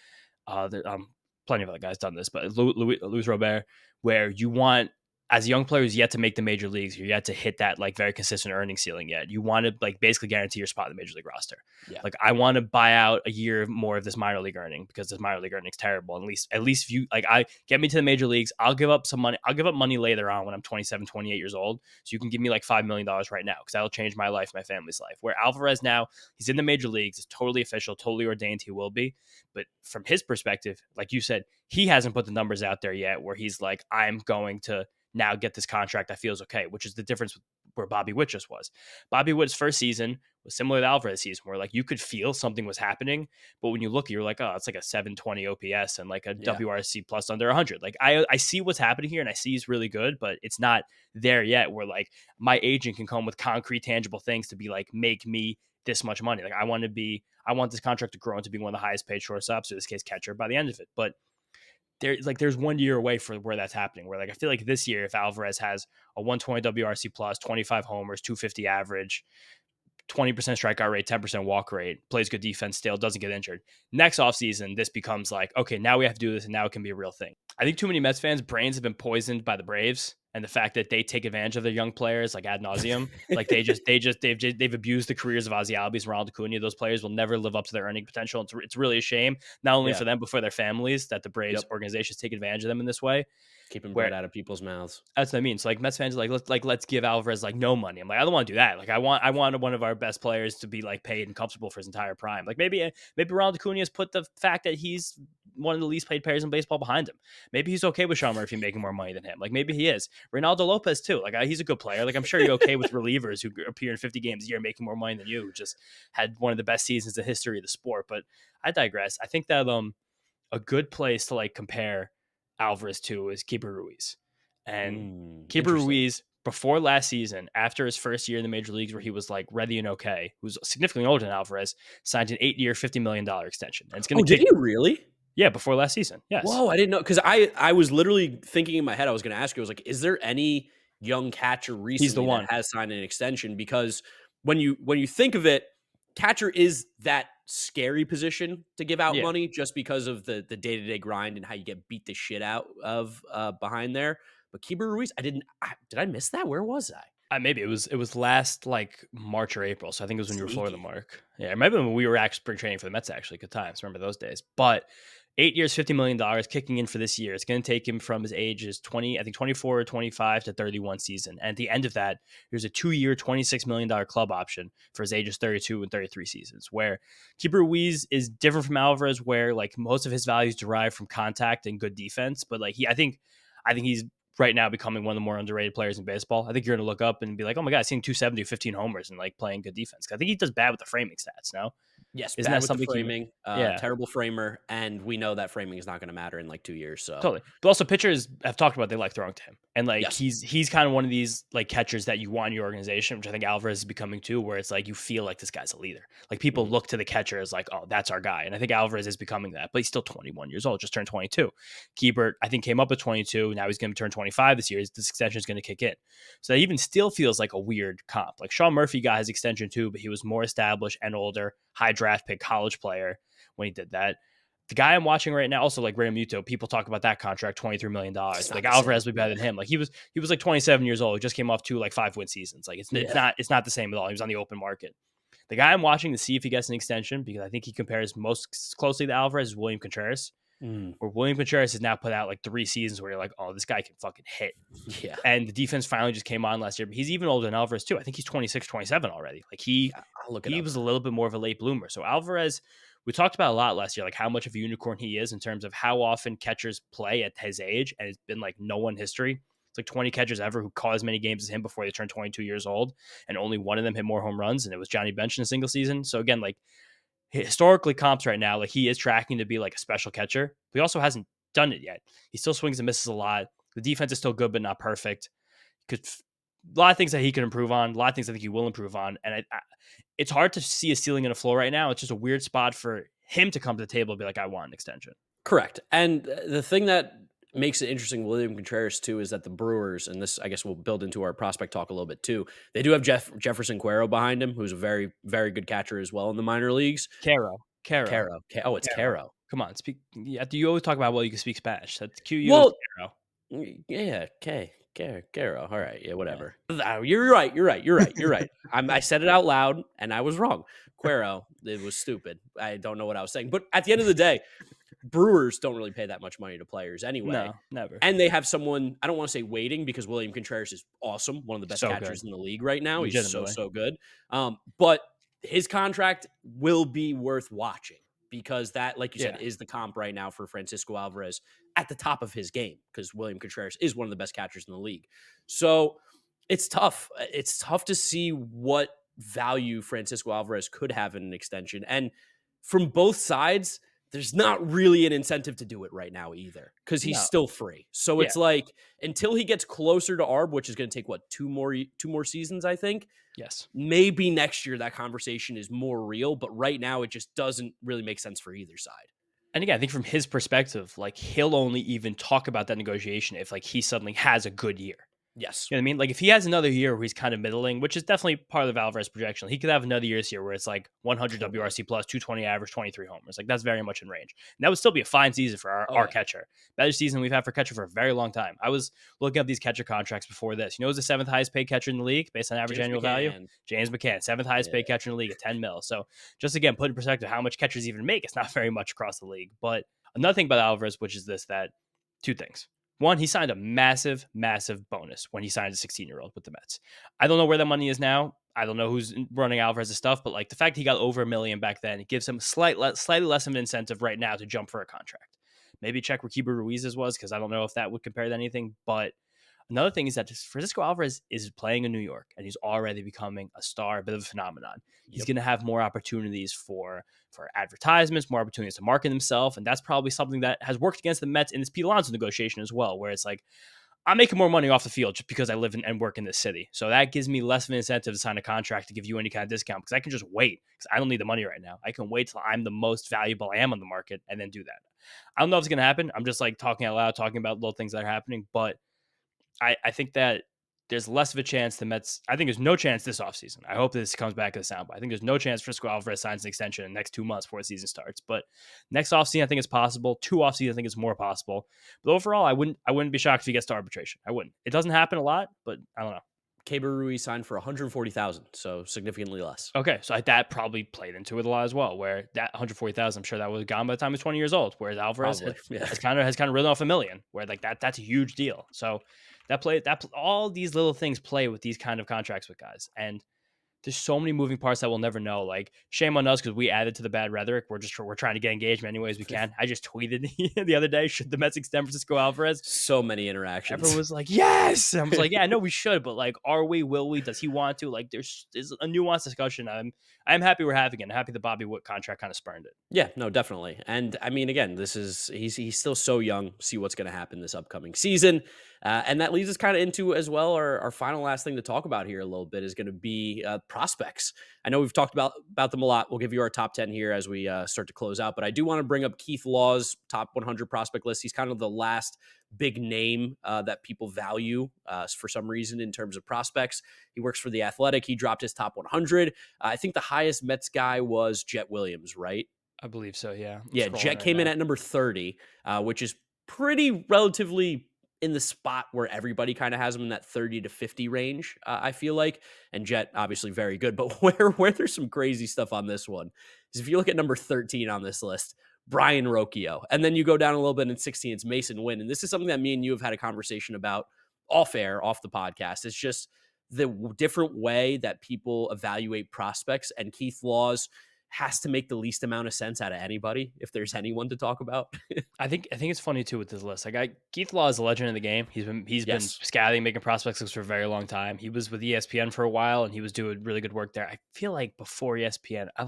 Plenty of other guys done this, but Luis Robert, where you want, as a young player who's yet to make the major leagues, you're yet to hit that like very consistent earning ceiling yet. You want to like basically guarantee your spot in the major league roster. Yeah. Like I want to buy out a year more of this minor league earning because this minor league earning is terrible. At least if you like, I get me to the major leagues, I'll give up some money. I'll give up money later on when I'm 27, 28 years old. So you can give me like $5 million right now because that'll change my life, my family's life. Where Alvarez now, he's in the major leagues, it's totally official, totally ordained he will be. But from his perspective, like you said, he hasn't put the numbers out there yet where he's like, I'm going to now get this contract that feels okay, which is the difference with where Bobby Witt just was. Bobby Witt's first season was similar to Alvarez's season, where like you could feel something was happening, but when you look, you're like, oh, it's like a 720 OPS and like a WRC plus under 100. Like I see what's happening here, and I see he's really good, but it's not there yet. Where like my agent can come with concrete, tangible things to be like, make me this much money. Like I want this contract to grow into being one of the highest paid shortstops, or in this case catcher, by the end of it. But there's 1 year away for where that's happening, where like I feel like this year, if Alvarez has a 120 WRC plus, 25 homers, 250 average, 20% strikeout rate, 10% walk rate, plays good defense still, doesn't get injured, next offseason, this becomes like, okay, now we have to do this, and now it can be a real thing. I think too many Mets fans' brains have been poisoned by the Braves and the fact that they take advantage of their young players like ad nauseum. Like they've abused the careers of Ozzie Albies and Ronald Acuna. Those players will never live up to their earning potential. It's really a shame, not only for them but for their families, that the Braves organizations take advantage of them in this way. Keeping bread out of people's mouths. That's what I mean. So like Mets fans are like, let's give Alvarez like no money. I'm like, I don't want to do that. Like I want one of our best players to be like paid and comfortable for his entire prime. Like maybe Ronald Acuna has put the fact that he's one of the least paid players in baseball behind him. Maybe he's okay with Sean Murphy making more money than him. Like maybe he is. Reynaldo Lopez too. Like he's a good player. Like I'm sure you're okay with relievers who appear in 50 games a year making more money than you, who just had one of the best seasons in the history of the sport. But I digress. I think that a good place to like compare Alvarez to is Keeper Ruiz. And Keeper Ruiz, before last season, after his first year in the major leagues where he was like ready and okay, who's significantly older than Alvarez, signed an 8-year, $50 million extension. And it's going to did he really? Yeah, before last season. Yes. Whoa, I didn't know. Because I was literally thinking in my head, I was going to ask you, I was like, is there any young catcher recently that has signed an extension? Because when you think of it, catcher is that scary position to give out Yeah. money just because of the day-to-day grind and how you get beat the shit out of behind there. But Keeper Ruiz, did I miss that? Where was I? Maybe it was last like March or April, so I think it was when you were Florida Sneaky. Mark. Yeah, it might have been when we were actually spring training for the Mets. Actually, good times. Remember those days? But 8 years, $50 million kicking in for this year. It's going to take him from his ages 20, I think 24 or 25 to 31 season. And at the end of that, there's a 2-year, $26 million club option for his ages 32 and 33 seasons. Where Keeper Ruiz is different from Alvarez, where like most of his values derive from contact and good defense. But like I think he's right now becoming one of the more underrated players in baseball. I think you're going to look up and be like, oh my God, I've seen 270, 15 homers and like playing good defense. I think he does bad with the framing stats. No, Yes, isn't bad that with the something framing, yeah, terrible framer, and we know that framing is not going to matter in like 2 years. So totally. But also pitchers have talked about they like throwing to him. And like yes, he's kind of one of these like catchers that you want in your organization, which I think Alvarez is becoming too, where it's like you feel like this guy's a leader. Like people Mhm. look to the catcher as like, oh, that's our guy. And I think Alvarez is becoming that, but he's still 21 years old, just turned 22. Gilbert, I think, came up at 22. Now he's going to turn 25 this year. This extension is going to kick in. So that even still feels like a weird comp. Like Sean Murphy got his extension too, but he was more established and older, high draft pick college player when he did that. The guy I'm watching right now, also like Ray Muto, people talk about that contract, $23 million. It's not Like the same. Alvarez would be Yeah, better than him. Like he was like 27 years old. He just came off 2 like 5-win seasons. Like yeah. it's not the same at all. He was on the open market. The guy I'm watching to see if he gets an extension, because I think he compares most closely to Alvarez, is William Contreras. Mm, Where William Contreras has now put out like 3 seasons where you're like, oh, this guy can fucking hit. yeah, And the defense finally just came on last year, but he's even older than Alvarez too. I think he's 26, 27 already. Like yeah. I'll look it he up. was a little bit more of a late bloomer. So Alvarez, we talked about a lot last year, like how much of a unicorn he is in terms of how often catchers play at his age, and it's been like no one history. It's like 20 catchers ever who caught as many games as him before they turned 22 years old, and only one of them hit more home runs, and it was Johnny Bench in a single season. So again, like historically comps right now, like he is tracking to be like a special catcher, but he also hasn't done it yet. He still swings and misses a lot. The defense is still good, but not perfect. Could a lot of things that he can improve on, a lot of things I think he will improve on, and it's hard to see a ceiling and a floor right now. It's just a weird spot for him to come to the table and be like, I want an extension. Correct. And the thing that makes it interesting, William Contreras too, is that the Brewers, and this I guess will build into our prospect talk a little bit too. They do have Jefferson Cuero behind him, who's a very, very good catcher as well in the minor leagues. Caro. Caro. Oh, it's Caro. Caro. Come on, speak. Yeah, you always talk about, well, you can speak Spanish. That's QU is Well, Caro. yeah, Caro. All right, yeah, Yeah. whatever. You're right. You're right. I said it out loud, and I was wrong. Cuero. It was stupid. I don't know what I was saying, but at the end of the day, Brewers don't really pay that much money to players anyway. No, never. And they have someone, I don't want to say waiting because William Contreras is awesome, one of the best So good. catchers in the league right now. He's so, Legitimately. so good. But his contract will be worth watching because that, like you said, Yeah. is the comp right now for Francisco Álvarez at the top of his game because William Contreras is one of the best catchers in the league. So it's tough. It's tough to see what value Francisco Álvarez could have in an extension. And from both sides, there's not really an incentive to do it right now either because he's No. still free. So Yeah. it's like until he gets closer to ARB, which is going to take what two more seasons, I think. Yes. Maybe next year that conversation is more real, but right now it just doesn't really make sense for either side. And again, I think from his perspective, like he'll only even talk about that negotiation if like he suddenly has a good year. Yes. You know what I mean? Like if he has another year where he's kind of middling, which is definitely part of the Alvarez projection, he could have another year this year where it's like 100 WRC plus, 220 average, 23 homers. Like that's very much in range. And that would still be a fine season for our catcher. Better season we've had for catcher for a very long time. I was looking up these catcher contracts before this. You know who's the 7th highest paid catcher in the league based on average James annual McCann. value? James McCann, 7th highest paid catcher in the league at 10 mil. So just again, put in perspective how much catchers even make. It's not very much across the league. But another thing about Alvarez, which is this, that two things. One, he signed a massive, massive bonus when he signed a 16-year-old with the Mets. I don't know where the money is now. I don't know who's running Alvarez's stuff, but like the fact he got over $1 million back then, it gives him slightly less of an incentive right now to jump for a contract. Maybe check where Keeper Ruiz's was because I don't know if that would compare to anything. But another thing is that Francisco Álvarez is playing in New York and he's already becoming a star, a bit of a phenomenon. He's going to have more opportunities for advertisements, more opportunities to market himself. And that's probably something that has worked against the Mets in this Pete Alonso negotiation as well, where it's like, I'm making more money off the field just because I live and work in this city. So that gives me less of an incentive to sign a contract to give you any kind of discount because I can just wait because I don't need the money right now. I can wait till I'm the most valuable I am on the market and then do that. I don't know if it's going to happen. I'm just like talking out loud, talking about little things that are happening. But I think that there's less of a chance the Mets. I think there's no chance this offseason. I hope this comes back as a soundbite. I think there's no chance Francisco Álvarez signs an extension in the next 2 months before the season starts. But next offseason, I think it's possible. 2 offseasons, I think it's more possible. But overall, I wouldn't be shocked if he gets to arbitration. I wouldn't. It doesn't happen a lot, but I don't know. Keibert Ruiz signed for 140,000, so significantly less. Okay, so that probably played into it a lot as well. Where that 140,000, I'm sure that was gone by the time he was 20 years old. Whereas Alvarez has kind of ridden off $1 million. Where like that's a huge deal. So all these little things play with these kind of contracts with guys, and there's so many moving parts that we'll never know. Like, shame on us because we added to the bad rhetoric. We're trying to get engagement any ways we can. I just tweeted the other day, should the Mets extend Francisco Álvarez? So many interactions. Everyone was like, yes. I was like, yeah, no, we should, but like, are we? Will we? Does he want to? Like, there's a nuanced discussion. I'm happy we're having it. I'm happy the Bobby Wood contract kind of spurned it. Yeah, no, definitely. And I mean, again, he's still so young. See what's going to happen this upcoming season. And that leads us kind of into as well. Our final last thing to talk about here a little bit is going to be prospects. I know we've talked about them a lot. We'll give you our top 10 here as we start to close out. But I do want to bring up Keith Law's top 100 prospect list. He's kind of the last big name that people value for some reason in terms of prospects. He works for The Athletic. He dropped his top 100. I think the highest Mets guy was Jet Williams, right? I believe so, yeah. Yeah, Jet came in at number 30, which is pretty relatively in the spot where everybody kind of has him in that 30 to 50 range, I feel like. And Jet, obviously very good. But where there's some crazy stuff on this one is if you look at number 13 on this list, Brian Rocchio. And then you go down a little bit in 16, it's Mason Wynn. And this is something that me and you have had a conversation about off air, off the podcast. It's just the different way that people evaluate prospects, and Keith Law's has to make the least amount of sense out of anybody if there's anyone to talk about. I think it's funny too with this list. Like Keith Law is a legend in the game. He's been scouting, making prospects lists for a very long time. He was with ESPN for a while and he was doing really good work there. I feel like before ESPN, I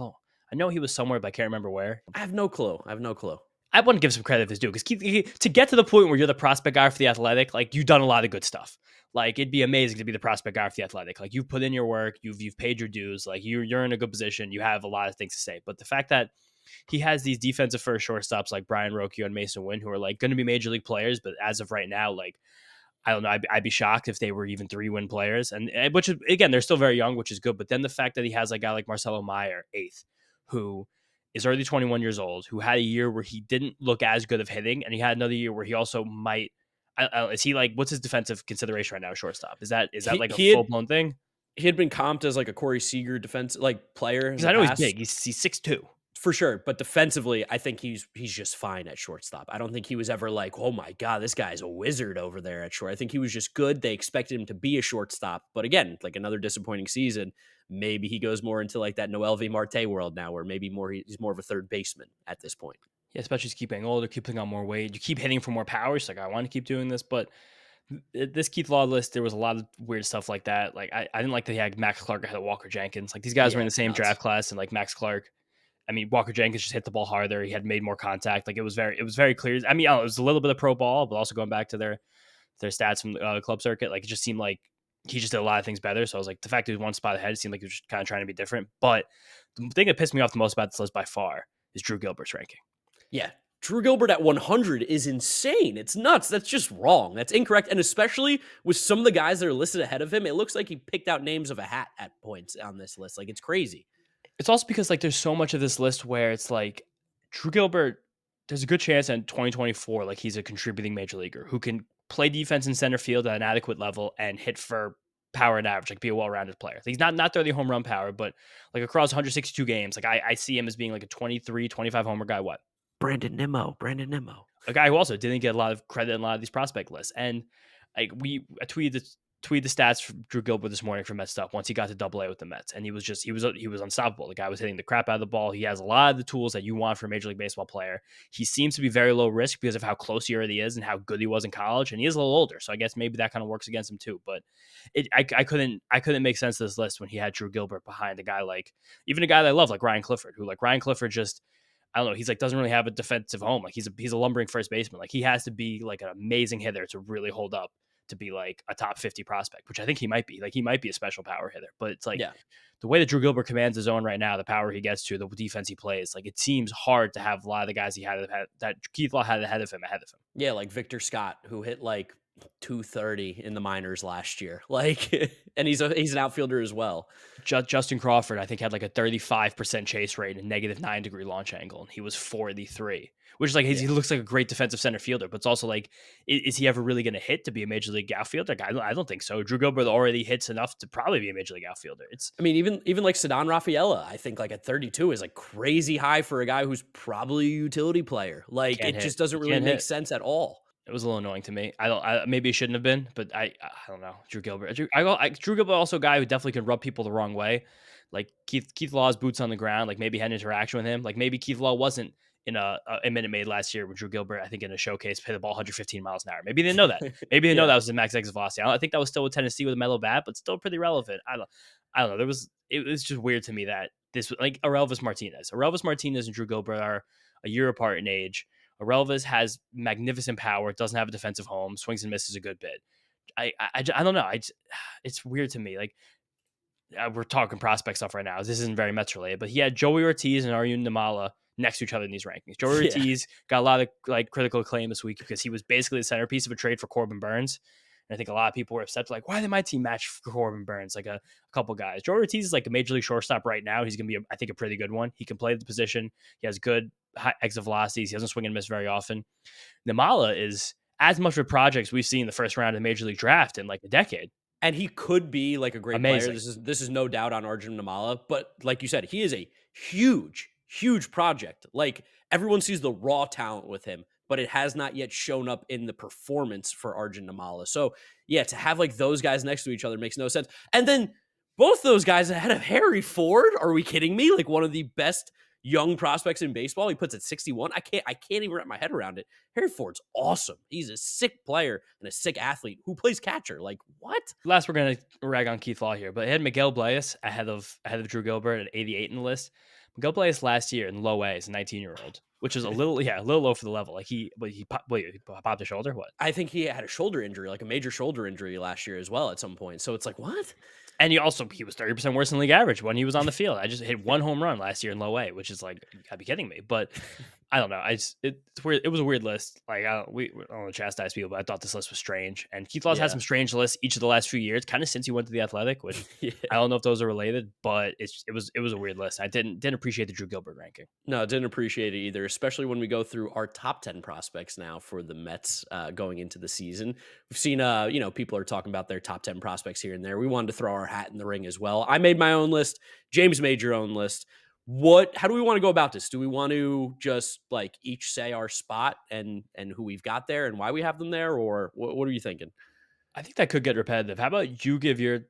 know he was somewhere, but I can't remember where. I have no clue. I want to give some credit if his due because to get to the point where you're the prospect guy for The Athletic, like you've done a lot of good stuff. Like it'd be amazing to be the prospect guy for The Athletic. Like you've put in your work, you've paid your dues. Like you're in a good position. You have a lot of things to say. But the fact that he has these defensive first shortstops like Brian Rocchio and Mason Wynn, who are like going to be major league players, but as of right now, like I don't know, I'd be shocked if they were even 3-win players. And which is, again, they're still very young, which is good. But then the fact that he has a guy like Marcelo Meyer, 8th, who is already 21 years old, who had a year where he didn't look as good of hitting, and he had another year where he also might. Is he like? What's his defensive consideration right now? Shortstop? Is that like a full blown thing? He had been comped as like a Corey Seager defense player. Because I know he's big. He's 6'2". For sure, but defensively, I think he's just fine at shortstop. I don't think he was ever like, oh my God, this guy's a wizard over there at short. I think he was just good. They expected him to be a shortstop. But again, like another disappointing season. Maybe he goes more into like that Noel V. Marte world now, where maybe he's more of a third baseman at this point. Yeah, especially as you keep getting older, keep putting on more weight. You keep hitting for more power. It's like, I want to keep doing this. But this Keith Law list, there was a lot of weird stuff like that. Like, I didn't like that he had Max Clark ahead of Walker Jenkins. Like, these guys were in the same draft class, and like Max Clark, I mean, Walker Jenkins just hit the ball harder. He had made more contact. Like, it was very clear. I mean, it was a little bit of pro ball, but also going back to their stats from the club circuit, like, it just seemed like he just did a lot of things better. So I was like, the fact that he was one spot ahead, it seemed like he was just kind of trying to be different. But the thing that pissed me off the most about this list by far is Drew Gilbert's ranking. Yeah. Drew Gilbert at 100 is insane. It's nuts. That's just wrong. That's incorrect. And especially with some of the guys that are listed ahead of him, it looks like he picked out names of a hat at points on this list. Like, it's crazy. It's also because like there's so much of this list where it's like Drew Gilbert, there's a good chance in 2024, like he's a contributing major leaguer who can play defense in center field at an adequate level and hit for power and average, like be a well-rounded player. He's not throwing the home run power, but like across 162 games, like I see him as being like a 23, 25 homer guy. What? Brandon Nimmo. A guy who also didn't get a lot of credit in a lot of these prospect lists. And like I tweeted the stats from Drew Gilbert this morning from Mets'd once he got to AA with the Mets, and he was unstoppable. The guy was hitting the crap out of the ball. He has a lot of the tools that you want for a Major League Baseball player. He seems to be very low risk because of how close he already is and how good he was in college, and he is a little older, so I guess maybe that kind of works against him too. But I couldn't make sense of this list when he had Drew Gilbert behind a guy like even a guy that I love like Ryan Clifford, who like Ryan Clifford just I don't know. He's like doesn't really have a defensive home. Like he's a lumbering first baseman. Like he has to be like an amazing hitter to really hold up to be like a top 50 prospect, which I think he might be. Like he might be a special power hitter. But it's like the way that Drew Gilbert commands his own right now, the power he gets to, the defense he plays, like it seems hard to have a lot of the guys he had that Keith Law had ahead of him. Yeah, like Victor Scott, who hit like 230 in the minors last year. Like, and he's an outfielder as well. Justin Crawford, I think, had like a 35% chase rate and negative 9-degree launch angle, and he was 43, which is like he Yeah. looks like a great defensive center fielder, but it's also like, is he ever really going to hit to be a major league outfielder? Like, I don't think so. Drew Gilbert already hits enough to probably be a major league outfielder. It's I mean, even like Ceddanne Rafaela, I think like at 32 is like crazy high for a guy who's probably a utility player. Like can't it hit. just doesn't He really can't make hit. sense at all. It was a little annoying to me. Maybe it shouldn't have been, but I don't know. Drew Gilbert. Drew Gilbert also a guy who definitely can rub people the wrong way. Like Keith Law's boots on the ground. Like maybe had an interaction with him. Like maybe Keith Law wasn't in a Minute Maid last year with Drew Gilbert. I think in a showcase hit the ball 115 miles an hour. Maybe they didn't know that. Maybe they know Yeah. that was his max exit velocity. I think that was still with Tennessee with a mellow bat, but still pretty relevant. I don't know. It was just weird to me that this like Aurelvis Martinez and Drew Gilbert are a year apart in age. Aurelvis has magnificent power, doesn't have a defensive home, swings and misses a good bit. I don't know. It's weird to me. Like we're talking prospect stuff right now. This isn't very Mets related, but he had Joey Ortiz and Arjun Namala next to each other in these rankings. Joey Yeah. Ortiz got a lot of like critical acclaim this week because he was basically the centerpiece of a trade for Corbin Burns. And I think a lot of people were upset, like, why did my team match for Corbin Burns? Like a couple guys. Joey Ortiz is like a major league shortstop right now. He's going to be, I think, a pretty good one. He can play the position. He has good high exit velocities. He doesn't swing and miss very often. Namala is as much of a project as we've seen in the first round of the major league draft in like a decade. And he could be like a great player. Amazing. This is no doubt on Arjun Namala, but like you said, he is a huge project. Like everyone sees the raw talent with him, but it has not yet shown up in the performance for Arjun Namala. So yeah, to have like those guys next to each other makes no sense. And then both those guys ahead of Harry Ford. Are we kidding me? Like one of the best young prospects in baseball. He puts at 61. I can't even wrap my head around it. Harry Ford's awesome. He's a sick player and a sick athlete who plays catcher. Like what? Last, we're going to rag on Keith Law here, but he had Miguel Bleis ahead of Drew Gilbert at 88 in the list. Miguel Bleis last year in low A is a 19-year-old, which is a little low for the level. Like he popped a shoulder. What? I think he had a shoulder injury, like a major shoulder injury last year as well at some point. So it's like, what? And he was 30% worse than league average when he was on the field. I just hit one home run last year in low A, which is like, you gotta be kidding me. But I don't know. It's weird. It was a weird list. Like we don't want to chastise people, but I thought this list was strange. And Keith Law's had some strange lists each of the last few years, kind of since he went to the Athletic, which Yeah. I don't know if those are related, but it was a weird list. I didn't appreciate the Drew Gilbert ranking. No, didn't appreciate it either, especially when we go through our top 10 prospects now for the Mets going into the season. We've seen, people are talking about their top 10 prospects here and there. We wanted to throw our hat in the ring as well. I made my own list. James made your own list. How do we want to go about this? Do we want to just like each say our spot and who we've got there and why we have them there? Or what are you thinking? I think that could get repetitive. How about you give your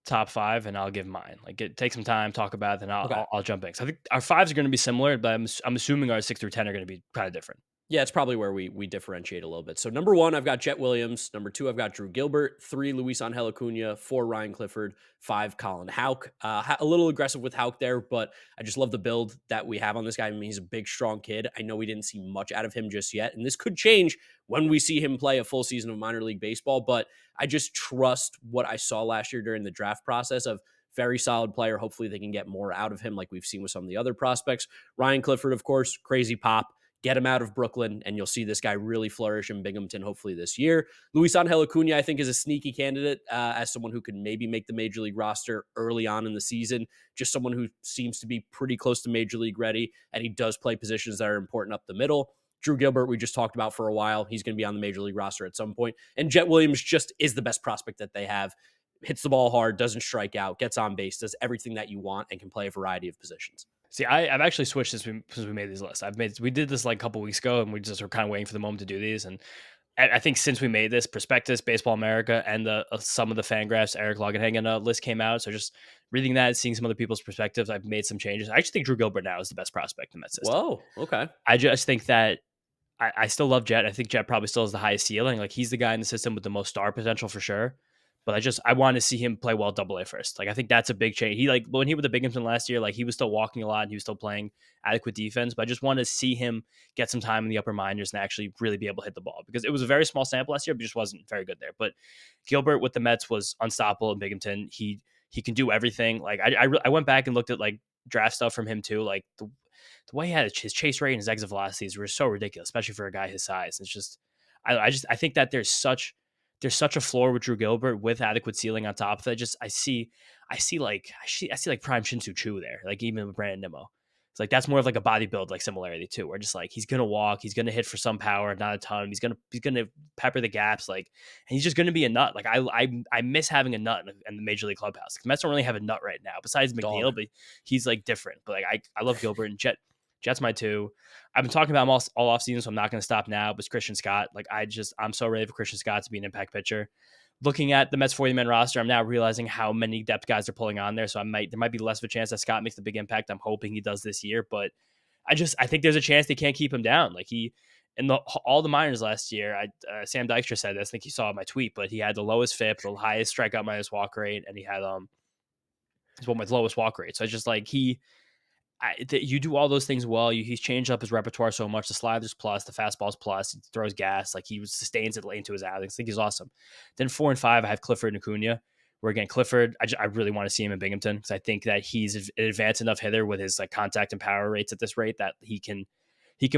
top five and I'll give mine? Like take some time, talk about it, then Okay. I'll jump in. So I think our fives are going to be similar, but I'm assuming our 6 through 10 are going to be kind of different. Yeah, it's probably where we differentiate a little bit. So number one, I've got Jet Williams. Number two, I've got Drew Gilbert. Three, Luis Angel Acuna. Four, Ryan Clifford. Five, Colin Houck. A little aggressive with Houck there, but I just love the build that we have on this guy. I mean, he's a big, strong kid. I know we didn't see much out of him just yet, and this could change when we see him play a full season of minor league baseball, but I just trust what I saw last year during the draft process of very solid player. Hopefully they can get more out of him like we've seen with some of the other prospects. Ryan Clifford, of course, crazy pop. Get him out of Brooklyn, and you'll see this guy really flourish in Binghamton hopefully this year. Luis Angel Acuna, I think, is a sneaky candidate as someone who could maybe make the major league roster early on in the season. Just someone who seems to be pretty close to major league ready, and he does play positions that are important up the middle. Drew Gilbert, we just talked about for a while. He's going to be on the major league roster at some point. And Jet Williams just is the best prospect that they have. Hits the ball hard, doesn't strike out, gets on base, does everything that you want, and can play a variety of positions. See, I've actually switched since we made these lists. We did this like a couple weeks ago, and we just were kind of waiting for the moment to do these. And I think since we made this, Prospectus, Baseball America, and some of the Fangraphs, Eric Longenhagen list came out. So just reading that, seeing some other people's perspectives, I've made some changes. I actually think Drew Gilbert now is the best prospect in that system. Whoa, okay. I just think that I still love Jet. I think Jet probably still has the highest ceiling. Like he's the guy in the system with the most star potential for sure. But I want to see him play well AA first. Like I think that's a big change. He like when he was the Binghamton last year, like he was still walking a lot and he was still playing adequate defense. But I just want to see him get some time in the upper minors and actually really be able to hit the ball because it was a very small sample last year, but just wasn't very good there. But Gilbert with the Mets was unstoppable in Binghamton. He can do everything. Like I went back and looked at like draft stuff from him too. Like the way he had his chase rate and his exit velocities were so ridiculous, especially for a guy his size. It's just I think that there's such there's such a floor with Drew Gilbert with adequate ceiling on top of that. Just I see like prime Shinsu Chu there, like even with Brandon Nimmo. It's like that's more of like a body build like similarity too, where just like he's gonna walk, he's gonna hit for some power, not a ton. He's gonna pepper the gaps, like, and he's just gonna be a nut. Like I miss having a nut in the major league clubhouse. The Mets don't really have a nut right now, besides Dog. McNeil, but he's like different. But like I love Gilbert and Jet's my two. I've been talking about him all off season, so I'm not going to stop now. But Christian Scott, like I'm so ready for Christian Scott to be an impact pitcher. Looking at the Mets 40-man roster, I'm now realizing how many depth guys are pulling on there. So there might be less of a chance that Scott makes the big impact I'm hoping he does this year. But I think there's a chance they can't keep him down. Like all the minors last year, Sam Dykstra said this. I think you saw my tweet, but he had the lowest FIP, the highest strikeout minus walk rate, and he had his one with lowest walk rate. So it's just like you do all those things well. He's changed up his repertoire so much. The sliders plus, the fastballs plus, he throws gas. Like he sustains it late into his outings. I think he's awesome. Then 4 and 5, I have Clifford and Acuna. Where again, Clifford, I really want to see him in Binghamton because I think that he's an advanced enough hitter with his like contact and power rates at this rate that he can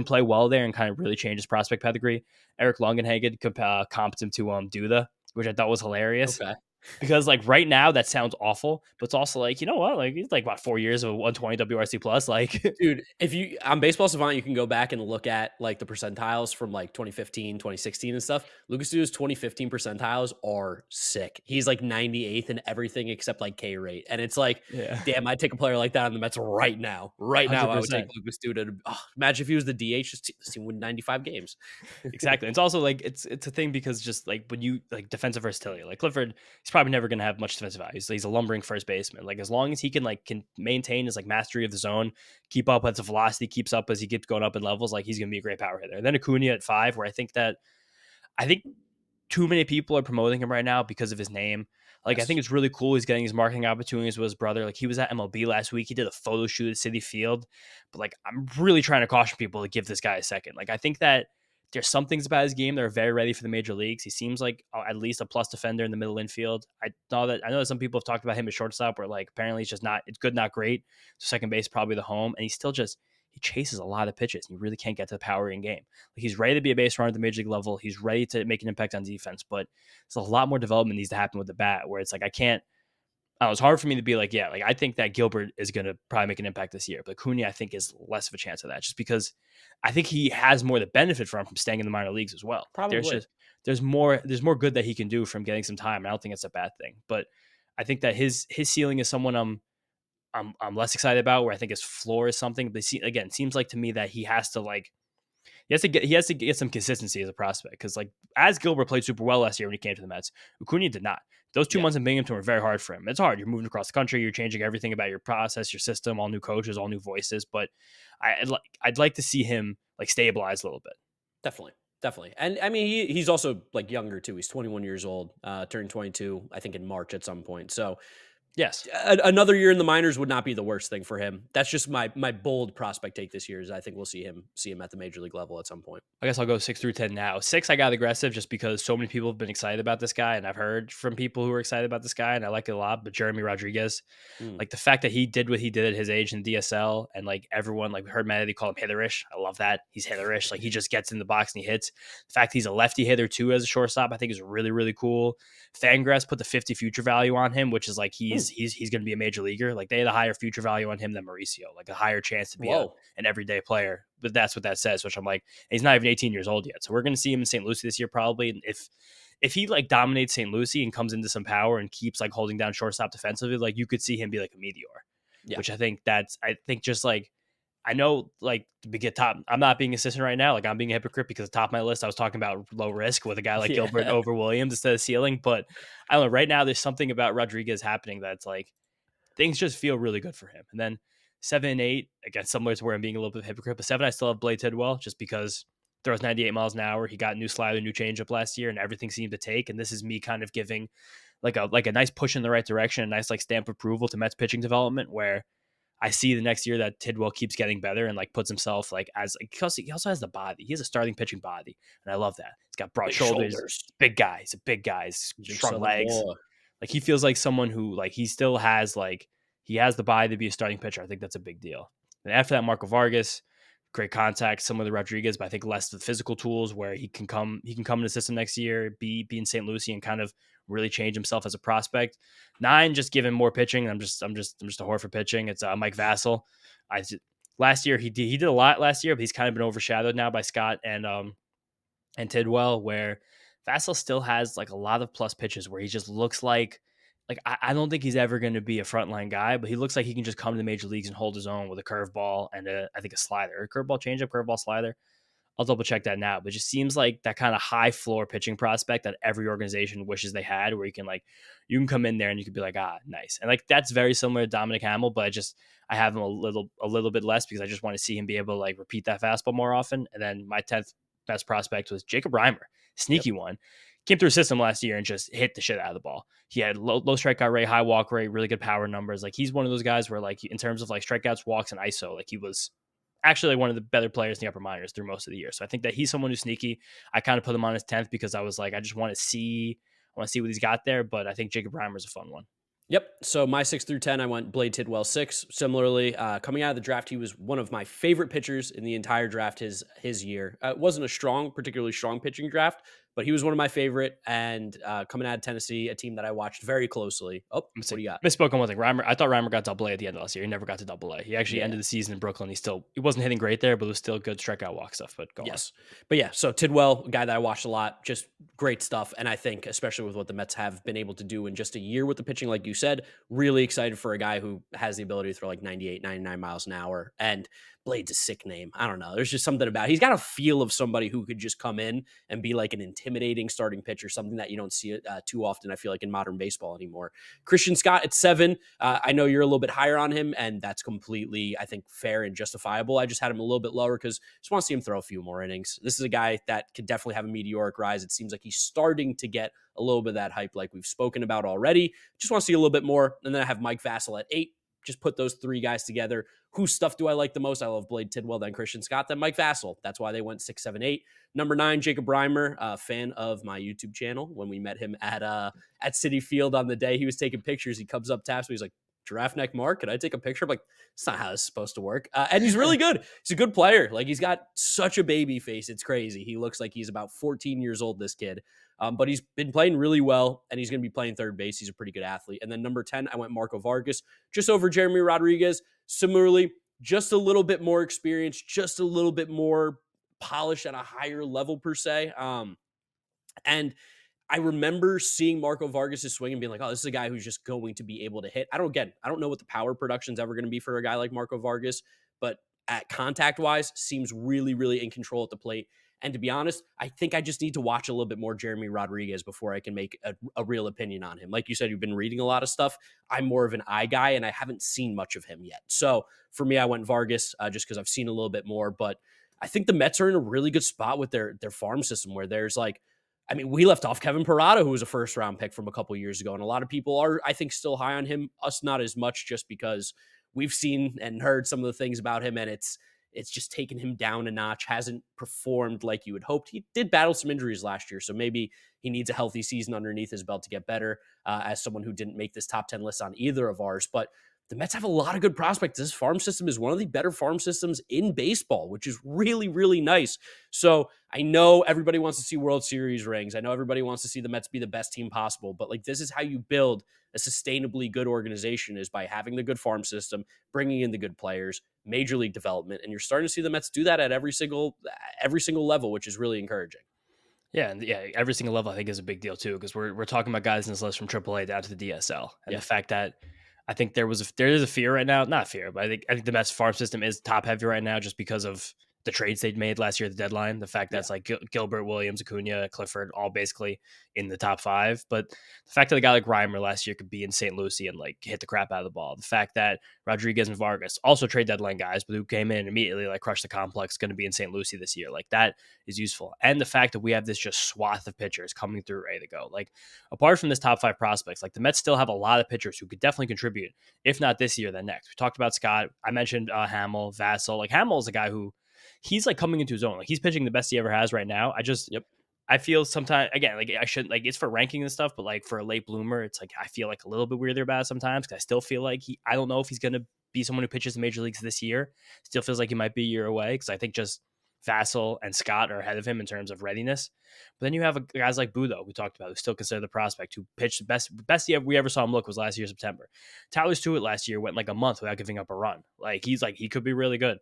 play well there and kind of really change his prospect pedigree. Eric Longenhagen comped him to Duda, which I thought was hilarious. Okay. Because like right now that sounds awful, but it's also like, you know what? Like he's like about 4 years of 120 WRC plus. Like Dude, if you on Baseball Savant, you can go back and look at like the percentiles from like 2015, 2016 and stuff. Lucas Duda's 2015 percentiles are sick. He's like 98th in everything except like K rate. And it's like, yeah, damn, I'd take a player like that on the Mets right now. Right now, I would take 100%. Lucas Duda. Imagine if he was the DH, this team win 95 games. Exactly. It's also like it's a thing because just like when you like defensive versatility, like Clifford, he's probably never going to have much defensive value. He's a lumbering first baseman. Like as long as he can maintain his like mastery of the zone, keep up as the velocity keeps up as he keeps going up in levels, like he's going to be a great power hitter. And then Acuna at 5, where I think too many people are promoting him right now because of his name. Like I Yes. think it's really cool he's getting his marketing opportunities with his brother. Like he was at MLB last week. He did a photo shoot at Citi Field. But like I'm really trying to caution people to give this guy a second. Like I think that there's some things about his game that are very ready for the major leagues. He seems like at least a plus defender in the middle infield. I know that some people have talked about him at shortstop where like apparently it's good, not great. So second base probably the home. And he chases a lot of pitches and you really can't get to the power in game. Like he's ready to be a base runner at the major league level. He's ready to make an impact on defense, but there's a lot more development needs to happen with the bat where it's like it's hard for me to be like, yeah, like I think that Gilbert is going to probably make an impact this year, but Cunha I think is less of a chance of that just because I think he has more to benefit from staying in the minor leagues as well. Probably. There's more good that he can do from getting some time. I don't think it's a bad thing, but I think that his ceiling is someone I'm less excited about. Where I think his floor is something. But it seems like to me that he has to get some consistency as a prospect because like as Gilbert played super well last year when he came to the Mets, Acuna did not. Those 2 Yeah. months in Binghamton were very hard for him. It's hard. You're moving across the country. You're changing everything about your process, your system, all new coaches, all new voices. But I'd like to see him like stabilize a little bit. Definitely. Definitely. And I mean, he's also like younger too. He's 21 years old, turned 22, I think in March at some point. So Yes. another year in the minors would not be the worst thing for him. That's just my bold prospect take this year is I think we'll see him at the major league level at some point. I guess I'll go 6 through 10 now. 6, I got aggressive just because so many people have been excited about this guy, and I've heard from people who are excited about this guy, and I like it a lot. But Jeremy Rodriguez, Mm. like the fact that he did what he did at his age in DSL, and like everyone like heard Matt call him hitterish. I love that he's hitterish. Like he just gets in the box and he hits. The fact he's a lefty hitter too as a shortstop, I think is really really cool. Fangraphs put the 50 future value on him, which is like he's going to be a major leaguer. Like they had a higher future value on him than Mauricio, like a higher chance to be an everyday player. But that's what that says, which I'm like, he's not even 18 years old yet. So we're going to see him in St. Lucie this year probably. And if he like dominates St. Lucie and comes into some power and keeps like holding down shortstop defensively, like you could see him be like a meteor. Yeah. Which I think just like I know like to get top. I'm not being assistant right now. Like I'm being a hypocrite because at the top of my list, I was talking about low risk with a guy like Gilbert over Williams instead of ceiling. But I don't know. Right now, there's something about Rodriguez happening that's like things just feel really good for him. And then 7 and 8, again, similar to where I'm being a little bit of a hypocrite. But 7, I still have Blade Tidwell just because throws 98 miles an hour. He got new slider, new changeup last year, and everything seemed to take. And this is me kind of giving like a nice push in the right direction, a nice like stamp of approval to Mets pitching development where I see the next year that Tidwell keeps getting better and like puts himself like as because he also has the body. He has a starting pitching body, and I love that. He's got broad shoulders, big guy. He's a big guy. He's strong legs. Like he feels like someone who like he still has like he has the body to be a starting pitcher. I think that's a big deal. And after that, Marco Vargas, great contact, similar to Rodriguez, but I think less the physical tools where he can come in the system next year, be in St. Lucie and kind of really change himself as a prospect. 9, just give him more pitching. I'm just a whore for pitching. It's Mike Vassell. I Last year he did a lot last year, but he's kind of been overshadowed now by Scott and Tidwell, where Vassell still has like a lot of plus pitches where he just looks like I don't think he's ever going to be a frontline guy, but he looks like he can just come to the major leagues and hold his own with a curveball and I think a slider, a curveball changeup, curveball slider. I'll double check that now, but it just seems like that kind of high floor pitching prospect that every organization wishes they had, where you can come in there and you could be like, nice. And like, that's very similar to Dominic Hamill, but I have him a little bit less because I just want to see him be able to like repeat that fastball more often. And then my 10th best prospect was Jacob Reimer, sneaky one. Came through a system last year and just hit the shit out of the ball. He had low strikeout rate, high walk rate, really good power numbers. Like, he's one of those guys where like in terms of like strikeouts, walks, and ISO, like he was actually like one of the better players in the upper minors through most of the year. So I think that he's someone who's sneaky. I kind of put him on his 10th because I was like, I want to see what he's got there. But I think Jacob Reimer is a fun one. Yep. So my 6 through 10, I went Blade Tidwell 6. Similarly, coming out of the draft, he was one of my favorite pitchers in the entire draft his year. It wasn't a particularly strong pitching draft, but he was one of my favorite. And coming out of Tennessee, a team that I watched very closely. Oh, what do you got? Misspoke on one thing. I thought Reimer got Double A at the end of last year. He never got to Double A. He actually ended the season in Brooklyn. He wasn't hitting great there, but it was still good strikeout walk stuff. But go on. But yeah, so Tidwell, a guy that I watched a lot, just great stuff. And I think, especially with what the Mets have been able to do in just a year with the pitching, like you said, really excited for a guy who has the ability to throw like 98, 99 miles an hour. And Blade's a sick name. I don't know. There's just something about he's got a feel of somebody who could just come in and be like an intimidating starting pitcher, something that you don't see too often, I feel like, in modern baseball anymore. Christian Scott at 7. I know you're a little bit higher on him, and that's completely, I think, fair and justifiable. I just had him a little bit lower because I just want to see him throw a few more innings. This is a guy that could definitely have a meteoric rise. It seems like he's starting to get a little bit of that hype like we've spoken about already. Just want to see a little bit more. And then I have Mike Vassell at 8. Just put those 3 guys together. Whose stuff do I like the most? I love Blade Tidwell, then Christian Scott, then Mike Vassell. That's why they went 6, 7, 8. Number 9, Jacob Reimer, a fan of my YouTube channel. When we met him at Citi Field on the day he was taking pictures, he comes up, taps me. He's like, "Giraffe neck Mark, can I take a picture?" I'm like, "It's not how this is supposed to work." And he's really good. He's a good player. Like, he's got such a baby face. It's crazy. He looks like he's about 14 years old, this kid. But he's been playing really well, and he's going to be playing third base. He's a pretty good athlete. And then number 10, I went Marco Vargas, just over Jeremy Rodriguez. Similarly, just a little bit more experience, just a little bit more polished at a higher level, per se. And I remember seeing Marco Vargas' swing and being like, "Oh, this is a guy who's just going to be able to hit." I don't know what the power production's ever going to be for a guy like Marco Vargas, but at contact wise, seems really, really in control at the plate. And to be honest, I think I just need to watch a little bit more Jeremy Rodriguez before I can make a real opinion on him. Like you said, you've been reading a lot of stuff. I'm more of an eye guy, and I haven't seen much of him yet. So for me, I went Vargas just because I've seen a little bit more. But I think the Mets are in a really good spot with their farm system, where there's like, I mean, we left off Kevin Parada, who was a first-round pick from a couple years ago, and a lot of people are, I think, still high on him. Us not as much, just because we've seen and heard some of the things about him, and it's just taken him down a notch. Hasn't performed like you had hoped. He did battle some injuries last year, so maybe he needs a healthy season underneath his belt to get better. As someone who didn't make this top 10 list on either of ours, but the Mets have a lot of good prospects. This farm system is one of the better farm systems in baseball, which is really, really nice. So I know everybody wants to see World Series rings. I know everybody wants to see the Mets be the best team possible, but like, this is how you build a sustainably good organization, is by having the good farm system, bringing in the good players, major league development. And you're starting to see the Mets do that at every single level, which is really encouraging. Yeah, and every single level I think is a big deal too, because we're talking about guys in this list from AAA down to the DSL, and the fact that I think there is a fear right now, not fear, but I think the Mets farm system is top heavy right now just because of the trades they made last year at the deadline. The fact that it's like Gilbert, Williams, Acuna, Clifford, all basically in the top 5. But the fact that a guy like Reimer last year could be in St. Lucie and like hit the crap out of the ball. The fact that Rodriguez and Vargas, also trade deadline guys, but who came in and immediately like crushed the complex, going to be in St. Lucie this year. Like, that is useful. And the fact that we have this just swath of pitchers coming through ready to go. Like, apart from this top 5 prospects, like the Mets still have a lot of pitchers who could definitely contribute, if not this year, then next. We talked about Scott. I mentioned Hamill, Vassell. Like, Hamill is a guy who, he's like coming into his own. Like, he's pitching the best he ever has right now. I feel sometimes, again, like I shouldn't, like, it's for ranking and stuff, but like for a late bloomer, it's like I feel like a little bit weirder about it sometimes, because I still feel like I don't know if he's going to be someone who pitches the major leagues this year. Still feels like he might be a year away because I think just Vassell and Scott are ahead of him in terms of readiness. But then you have guys like Budo, we talked about, who still considered the prospect, who pitched the best year we ever saw him look was last year, September. Tyler Stewart last year went like a month without giving up a run. Like he could be really good.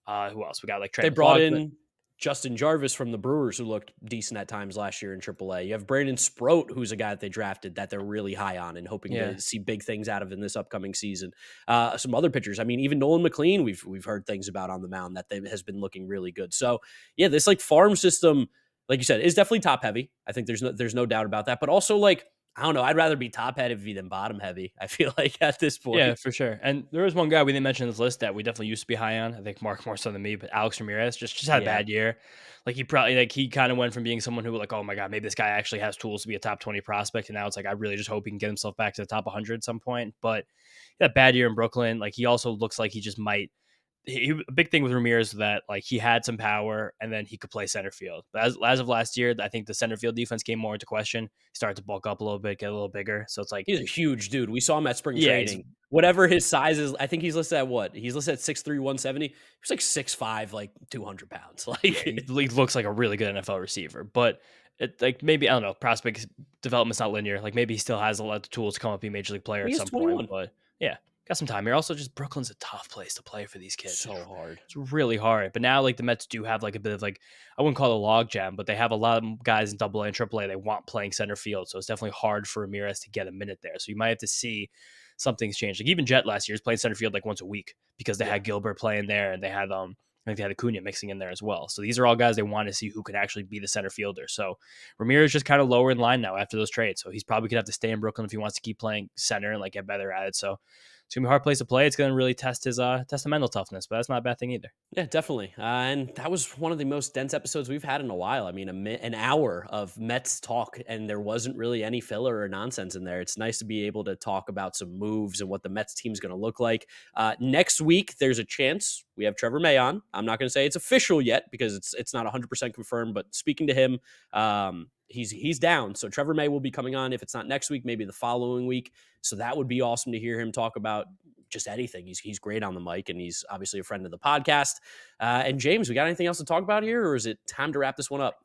Who else? We got like Trey They brought McClung, in Justin Jarvis from the Brewers, who looked decent at times last year in AAA. You have Brandon Sproat, who's a guy that they drafted that they're really high on and hoping yeah. to see big things out of in this upcoming season. Some other pitchers. I mean, even Nolan McLean, we've heard things about on the mound that has been looking really good. So yeah, this like farm system, like you said, is definitely top heavy. I think there's no doubt about that. But also like, I don't know, I'd rather be top heavy than bottom heavy. I feel like at this point. Yeah, for sure. And there was one guy we didn't mention on this list that we definitely used to be high on. I think Mark more so than me, but Alex Ramirez just had a Yeah. bad year. Like he kind of went from being someone who like, oh my God, maybe this guy actually has tools to be a top 20 prospect. And now it's like, I really just hope he can get himself back to the top 100 at some point. But he had a bad year in Brooklyn. Like he also looks like he just might. A big thing with Ramirez is that like he had some power and then he could play center field. But as of last year, I think the center field defense came more into question. He started to bulk up a little bit, get a little bigger. So it's like, He's a huge dude. We saw him at spring yeah, training. Whatever his size is, I think he's listed at what? He's listed at 6'3", 170. He's like 6'5", like 200 pounds. Like he looks like a really good NFL receiver. But it, like maybe, I don't know, prospect development's not linear. Like maybe he still has a lot of tools to come up be a major league player at he's some 21. point. But yeah, got some time here. Also, just Brooklyn's a tough place to play for these kids. So hard. It's really hard. But now, like the Mets do have like a bit of like I wouldn't call it a log jam, but they have a lot of guys in AA and AAA. They want playing center field, so it's definitely hard for Ramirez to get a minute there. So you might have to see something's changed. Like even Jet last year was playing center field like once a week because they had Gilbert playing there and they had I think they had Acuna mixing in there as well. So these are all guys they want to see who could actually be the center fielder. So Ramirez just kind of lower in line now after those trades. So he's probably gonna have to stay in Brooklyn if he wants to keep playing center and like get better at it. So it's gonna be a hard place to play. It's gonna really test his test the mental toughness, but that's not a bad thing either. Yeah, definitely. And that was one of the most dense episodes we've had in a while. I mean, an hour of Mets talk, and there wasn't really any filler or nonsense in there. It's nice to be able to talk about some moves and what the Mets team is going to look like. Next week, there's a chance we have Trevor May on. I'm not going to say it's official yet because it's not 100% confirmed, but speaking to him, he's down. So Trevor May will be coming on. If it's not next week, maybe the following week. So that would be awesome to hear him talk about just anything. He's great on the mic, and he's obviously a friend of the podcast. And James, we got anything else to talk about here, or is it time to wrap this one up?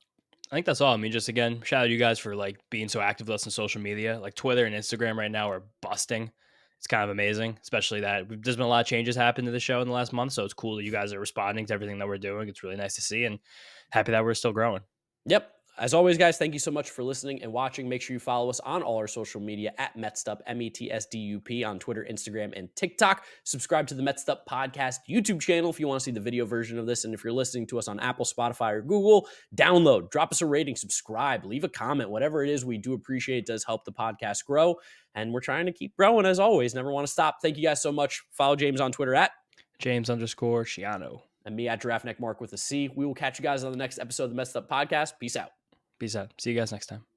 I think that's all. I mean, just again, shout out to you guys for like being so active with us on social media. Like Twitter and Instagram right now are busting. It's kind of amazing, especially that there's been a lot of changes happen to the show in the last month. So it's cool that you guys are responding to everything that we're doing. It's really nice to see and happy that we're still growing. Yep. As always, guys, thank you so much for listening and watching. Make sure you follow us on all our social media at Mets'd, METSDUP on Twitter, Instagram, and TikTok. Subscribe to the Mets'd Podcast YouTube channel if you want to see the video version of this. And if you're listening to us on Apple, Spotify, or Google, download, drop us a rating, subscribe, leave a comment, whatever it is. We do appreciate it. It does help the podcast grow. And we're trying to keep growing as always. Never want to stop. Thank you guys so much. Follow James on Twitter at James_Shiano. and me at Draftneck Mark with a C. We will catch you guys on the next episode of the Mets'd Podcast. Peace out. Peace out. See you guys next time.